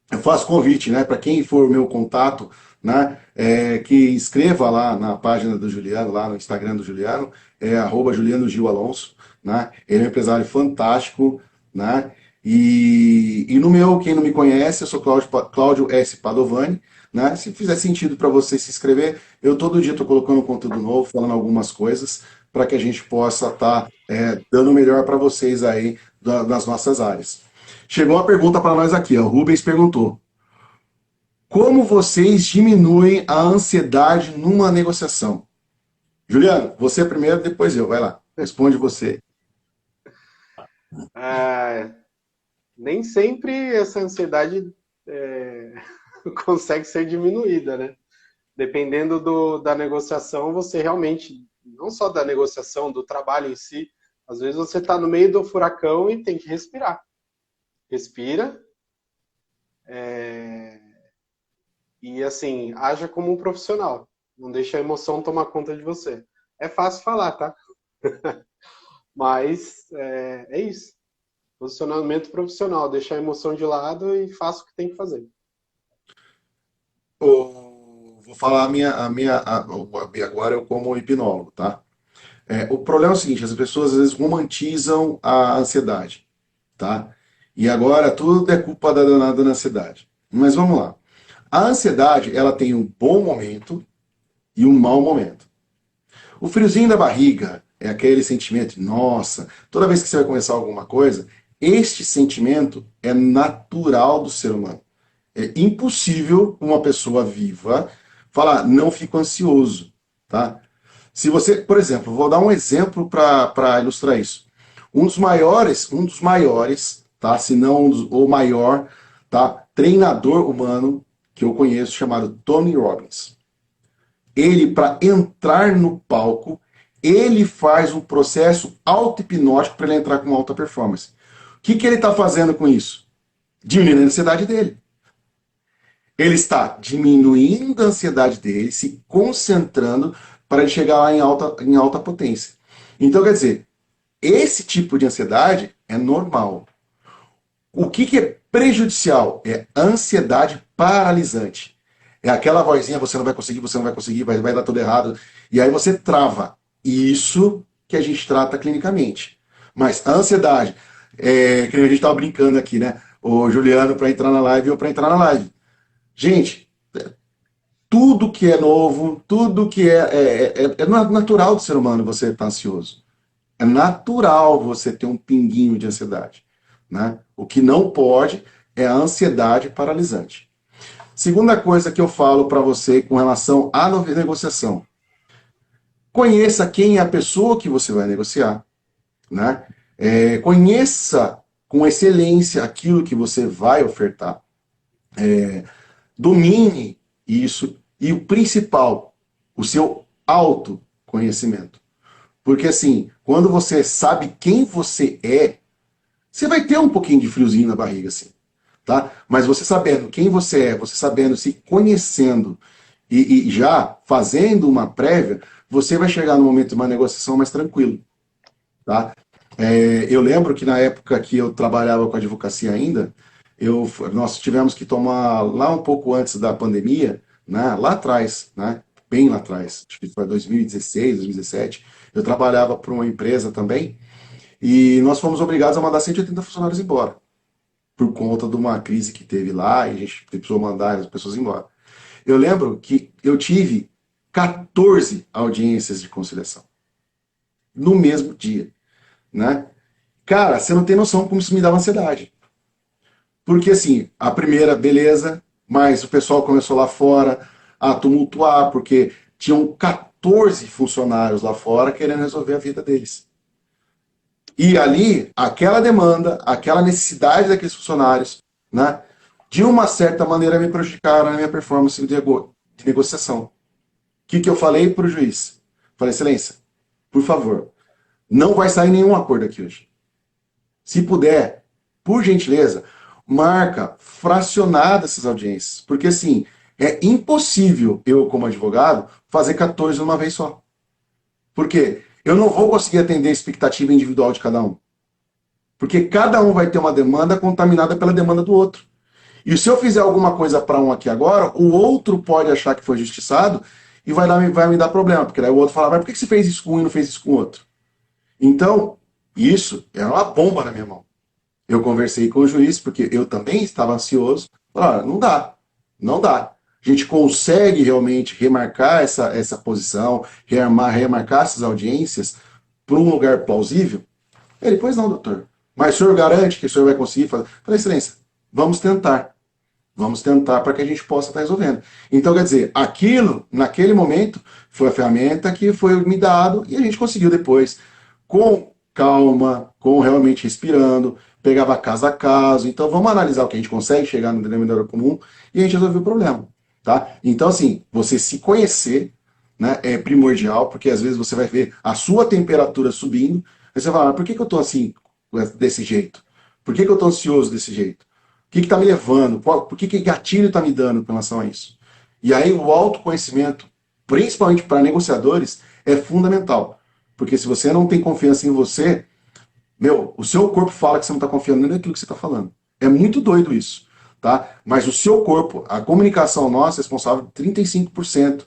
eu faço convite, né, para quem for o meu contato, né, que escreva lá na página do Juliano, lá no Instagram do Juliano, @Juliano Gil Alonso, né, ele é um empresário fantástico, né, e no meu, quem não me conhece, eu sou Cláudio S. Padovani, né, se fizer sentido para você se inscrever, eu todo dia estou colocando conteúdo novo, falando algumas coisas, para que a gente possa estar dando o melhor para vocês aí das nossas áreas. Chegou uma pergunta para nós aqui, ó. O Rubens perguntou: como vocês diminuem a ansiedade numa negociação? Juliano, você primeiro, depois eu. Vai lá, responde você. Ah, nem sempre essa ansiedade consegue ser diminuída, né? Dependendo da negociação, você realmente, não só da negociação, do trabalho em si, às vezes você está no meio do furacão e tem que respirar. Respira. E assim, haja como um profissional. Não deixa a emoção tomar conta de você. É fácil falar, tá? Mas é isso. Posicionamento profissional. Deixar a emoção de lado e faça o que tem que fazer. Vou falar agora eu como hipnólogo, tá? O problema é o seguinte, as pessoas às vezes romantizam a ansiedade, tá? E agora tudo é culpa da danada da ansiedade. Mas vamos lá. A ansiedade, ela tem um bom momento e um mau momento. O friozinho da barriga é aquele sentimento de, nossa, toda vez que você vai começar alguma coisa, este sentimento é natural do ser humano. É impossível uma pessoa viva falar, não fico ansioso, tá? Se você, por exemplo, vou dar um exemplo para ilustrar isso. Um dos maiores, tá? Se não o maior, tá? Treinador humano que eu conheço, chamado Tony Robbins. Ele, para entrar no palco, ele faz um processo auto-hipnótico para ele entrar com alta performance. O que ele está fazendo com isso? Diminuindo a ansiedade dele. Ele está diminuindo a ansiedade dele, se concentrando para ele chegar lá em alta potência. Então, quer dizer, esse tipo de ansiedade é normal. O que é prejudicial? É ansiedade paralisante. É aquela vozinha, você não vai conseguir, vai dar tudo errado. E aí você trava. Isso que a gente trata clinicamente. Mas a ansiedade, que a gente estava brincando aqui, né? O Juliano para entrar na live e eu para entrar na live. Gente, tudo que é novo, tudo que é natural do ser humano você estar ansioso. É natural você ter um pinguinho de ansiedade. Né? O que não pode é a ansiedade paralisante. Segunda coisa que eu falo para você com relação à negociação. Conheça quem é a pessoa que você vai negociar. Né? Conheça com excelência aquilo que você vai ofertar. Domine isso. E o principal, o seu autoconhecimento. Porque assim, quando você sabe quem você é, você vai ter um pouquinho de friozinho na barriga, assim. Tá? Mas você sabendo quem você é, você sabendo, se conhecendo e já fazendo uma prévia, você vai chegar no momento de uma negociação mais tranquilo. Tá? Eu lembro que na época que eu trabalhava com advocacia ainda, nós tivemos que tomar, lá um pouco antes da pandemia, né, lá atrás, né, bem lá atrás, acho que foi 2016, 2017, eu trabalhava para uma empresa também, e nós fomos obrigados a mandar 180 funcionários embora, por conta de uma crise que teve lá, e a gente precisou mandar as pessoas embora. Eu lembro que eu tive 14 audiências de conciliação, no mesmo dia, né? Cara, você não tem noção como isso me dava ansiedade. Porque assim, a primeira, beleza, mas o pessoal começou lá fora a tumultuar, porque tinham 14 funcionários lá fora querendo resolver a vida deles. E ali, aquela demanda, aquela necessidade daqueles funcionários, né, de uma certa maneira me prejudicaram na minha performance de negociação. O que eu falei para o juiz? Falei, excelência, por favor, Não vai sair nenhum acordo aqui hoje. Se puder, por gentileza, marca fracionada essas audiências. Porque, assim, é impossível eu, como advogado, fazer 14 de uma vez só. Por quê? Eu não vou conseguir atender a expectativa individual de cada um. Porque cada um vai ter uma demanda contaminada pela demanda do outro. E se eu fizer alguma coisa para um aqui agora, o outro pode achar que foi justiçado e vai me dar problema. Porque daí o outro fala, mas por que você fez isso com um e não fez isso com o outro? Então, isso é uma bomba na minha mão. Eu conversei com o juiz, porque eu também estava ansioso. Falei, não dá, não dá. A gente consegue realmente remarcar essa posição, remarcar essas audiências para um lugar plausível? Ele, pois não, doutor. Mas o senhor garante que o senhor vai conseguir fazer? Falei, excelência, vamos tentar. Vamos tentar para que a gente possa estar resolvendo. Então, quer dizer, aquilo, naquele momento, foi a ferramenta que foi me dado e a gente conseguiu depois, com calma, com realmente respirando, pegava caso a caso. Então, vamos analisar o que a gente consegue chegar no denominador comum e a gente resolveu o problema. Tá? Então, assim, você se conhecer, né, é primordial, porque às vezes você vai ver a sua temperatura subindo, aí você vai falar, por que eu estou assim, desse jeito? Por que eu estou ansioso desse jeito? O que está me levando? Por que gatilho está me dando com relação a isso? E aí o autoconhecimento, principalmente para negociadores, é fundamental. Porque se você não tem confiança em você, o seu corpo fala que você não está confiando nem naquilo que você está falando. É muito doido isso. Tá? Mas o seu corpo, a comunicação nossa é responsável por 35%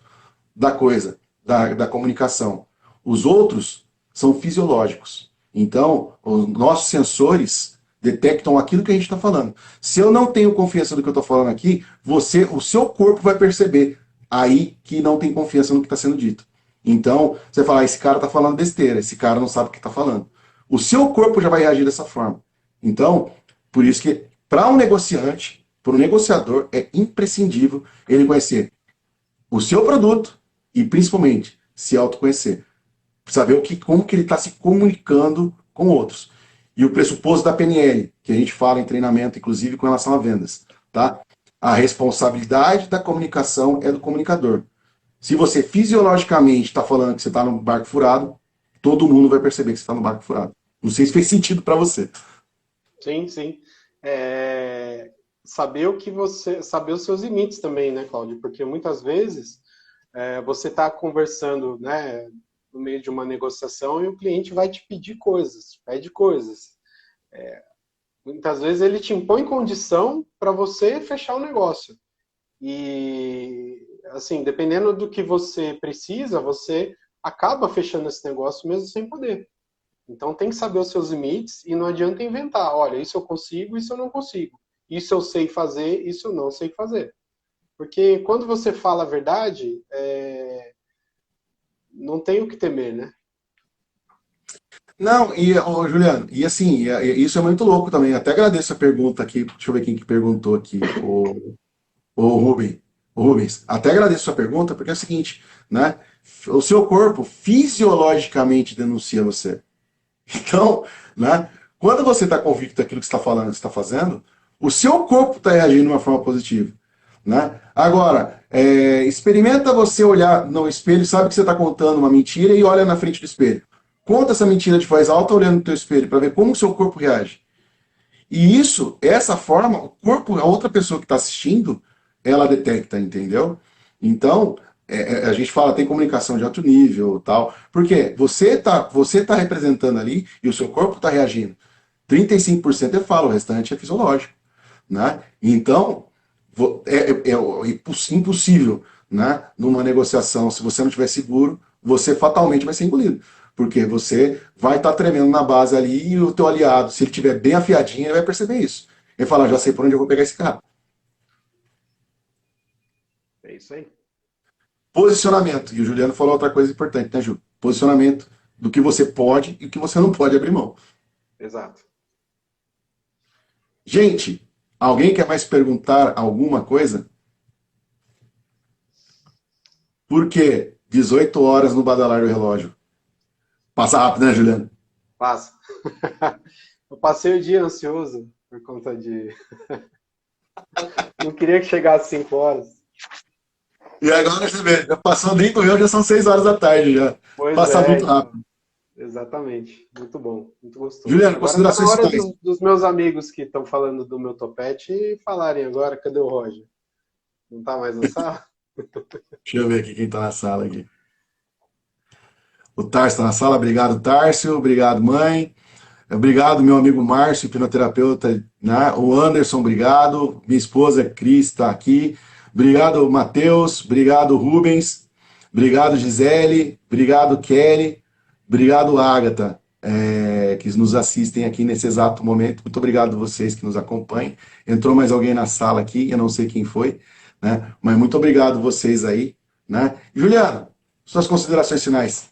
da coisa, da comunicação. Os outros são fisiológicos. Então, os nossos sensores detectam aquilo que a gente está falando. Se eu não tenho confiança no que eu estou falando aqui, o seu corpo vai perceber aí que não tem confiança no que está sendo dito. Então, você fala, esse cara está falando besteira, esse cara não sabe o que está falando. O seu corpo já vai reagir dessa forma. Então, por isso que, para um negociante, para um negociador, é imprescindível ele conhecer o seu produto e, principalmente, se autoconhecer. Saber como que ele está se comunicando com outros. E o pressuposto da PNL, que a gente fala em treinamento, inclusive com relação a vendas. Tá? A responsabilidade da comunicação é do comunicador. Se você fisiologicamente está falando que você está no barco furado, todo mundo vai perceber que você está no barco furado. Não sei se fez sentido para você. Sim, sim. Saber saber os seus limites também, né, Cláudio? Porque muitas vezes você está conversando, né, no meio de uma negociação e o cliente vai te pedir coisas, pede coisas. Muitas vezes ele te impõe condição para você fechar o negócio. E, assim, dependendo do que você precisa, você acaba fechando esse negócio mesmo sem poder. Então tem que saber os seus limites e não adianta inventar. Olha, isso eu consigo, isso eu não consigo. Isso eu sei fazer, isso eu não sei fazer. Porque quando você fala a verdade, não tem o que temer, né? Não, Juliano, e assim, isso é muito louco também. Até agradeço a pergunta aqui. Deixa eu ver quem que perguntou aqui. O Rubens. O Rubens, até agradeço a sua pergunta, porque é o seguinte, né? O seu corpo fisiologicamente denuncia você. Então, né? Quando você está convicto daquilo que você está falando, que você está fazendo, o seu corpo está reagindo de uma forma positiva. Né? Agora, experimenta você olhar no espelho, sabe que você está contando uma mentira e olha na frente do espelho. Conta essa mentira de voz alta olhando no teu espelho para ver como o seu corpo reage. E isso, essa forma, o corpo, a outra pessoa que está assistindo, ela detecta, entendeu? Então, a gente fala, tem comunicação de alto nível tal. Por quê? Você tá representando ali e o seu corpo está reagindo. 35% eu falo, o restante é fisiológico. Né? Então, é impossível, né? Numa negociação, se você não estiver seguro, você fatalmente vai ser engolido. Porque você vai estar tremendo na base ali e o teu aliado, se ele estiver bem afiadinho, ele vai perceber isso. Ele fala, já sei por onde eu vou pegar esse cara. É isso aí. Posicionamento. E o Juliano falou outra coisa importante, né, Ju? Posicionamento do que você pode e o que você não pode abrir mão. Exato. Gente, alguém quer mais perguntar alguma coisa? Por quê? 18 horas no badalar do relógio. Passa rápido, né, Juliano? Passa. Eu passei o dia ansioso por conta de... Não queria que chegasse 5 horas. E agora você vê, já passou nem do eu, já são 6 horas da tarde já. Pois Passa muito então. rápido. Exatamente. Muito bom, muito gostoso. Juliano, Agora está na considerações hora finais. dos meus amigos que estão falando do meu topete falarem agora, cadê o Roger? Não está mais na sala? Deixa eu ver aqui quem está na sala aqui. O Tarso está na sala. Obrigado, Tárcio. Obrigado, mãe. Obrigado, meu amigo Márcio, hipnoterapeuta, né? O Anderson, obrigado. Minha esposa Cris está aqui. Obrigado, Matheus. Obrigado, Rubens. Obrigado, Gisele. Obrigado, Kelly. Obrigado, Ágata, que nos assistem aqui nesse exato momento. Muito obrigado a vocês que nos acompanham. Entrou mais alguém na sala aqui, eu não sei quem foi, né? Mas muito obrigado vocês aí, né? Juliano, suas considerações finais.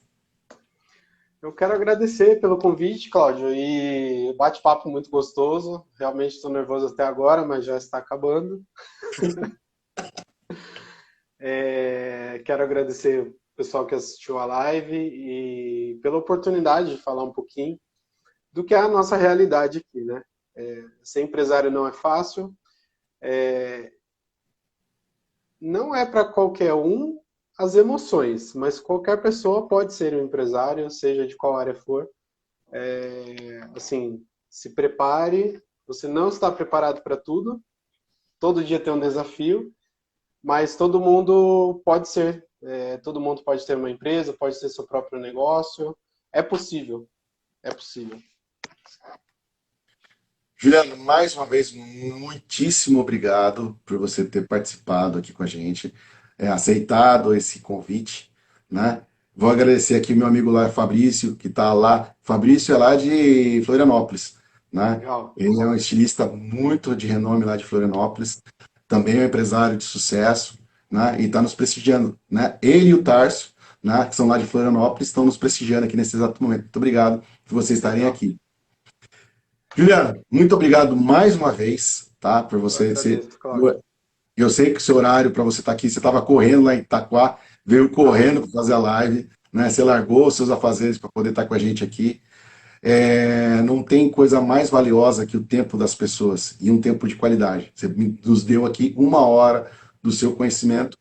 Eu quero agradecer pelo convite, Cláudio, e o bate-papo muito gostoso. Realmente estou nervoso até agora, mas já está acabando. Quero agradecer o pessoal que assistiu a live e pela oportunidade de falar um pouquinho do que é a nossa realidade aqui, né? Ser empresário não é fácil, não é para qualquer um as emoções, mas qualquer pessoa pode ser um empresário, seja de qual área for. Assim, se prepare, você não está preparado para tudo, todo dia tem um desafio, mas todo mundo pode ser, todo mundo pode ter uma empresa, pode ter seu próprio negócio, é possível, é possível. Juliano, mais uma vez, muitíssimo obrigado por você ter participado aqui com a gente, aceitado esse convite, né? Vou agradecer aqui meu amigo lá, Fabrício, que está lá. Fabrício é lá de Florianópolis, né? Legal. Ele é um estilista muito de renome lá de Florianópolis, também é um empresário de sucesso, né? E está nos prestigiando, né? Ele e o Tarso, né? Que são lá de Florianópolis, estão nos prestigiando aqui nesse exato momento. Muito obrigado por vocês estarem Legal. aqui. Juliano, muito obrigado mais uma vez, tá? Por Eu você ser. agradeço, Cláudio. Eu sei que o seu horário para você estar aqui, você estava correndo lá em Itaquá, veio correndo para fazer a live, né? Você largou os seus afazeres para poder estar com a gente aqui. Não tem coisa mais valiosa que o tempo das pessoas e um tempo de qualidade. Você nos deu aqui 1 hora do seu conhecimento,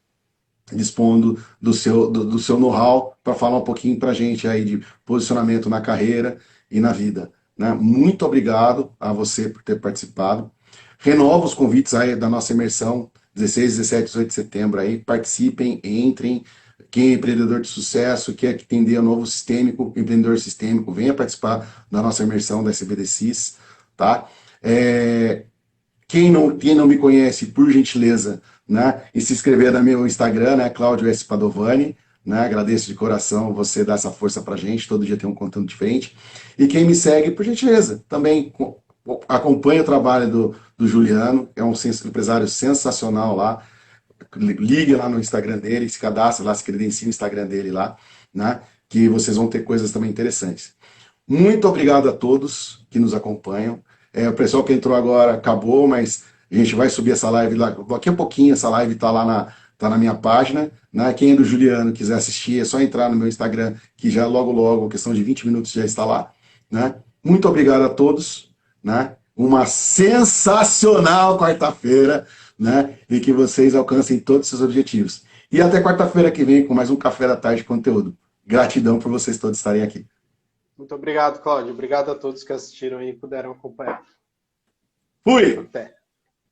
dispondo do seu know-how para falar um pouquinho para a gente aí de posicionamento na carreira e na vida. Né? Muito obrigado a você por ter participado. Renovo os convites aí da nossa imersão 16, 17, 18 de setembro aí. Participem, entrem. Quem é empreendedor de sucesso, quer entender o novo sistêmico, empreendedor sistêmico, venha participar da nossa imersão da SBDCs, tá? Quem não me conhece, por gentileza, né, e se inscrever no meu Instagram, né, Cláudio S. Padovani, né, agradeço de coração você dar essa força pra gente, todo dia tem um conteúdo diferente. E quem me segue, por gentileza, também acompanha o trabalho do Juliano, é um empresário sensacional lá, ligue lá no Instagram dele, se cadastre lá, se credencie no Instagram dele lá, né, que vocês vão ter coisas também interessantes. Muito obrigado a todos que nos acompanham. O pessoal que entrou agora acabou, mas a gente vai subir essa live lá. Daqui a pouquinho essa live está lá tá na minha página. Né? Quem é do Juliano quiser assistir, é só entrar no meu Instagram, que já logo, questão de 20 minutos, já está lá. Né? Muito obrigado a todos. Né? Uma sensacional quarta-feira. Né? E que vocês alcancem todos os seus objetivos. E até quarta-feira que vem com mais um Café da Tarde de conteúdo. Gratidão por vocês todos estarem aqui. Muito obrigado, Cláudio. Obrigado a todos que assistiram e puderam acompanhar. Fui! Até.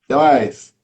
Até mais!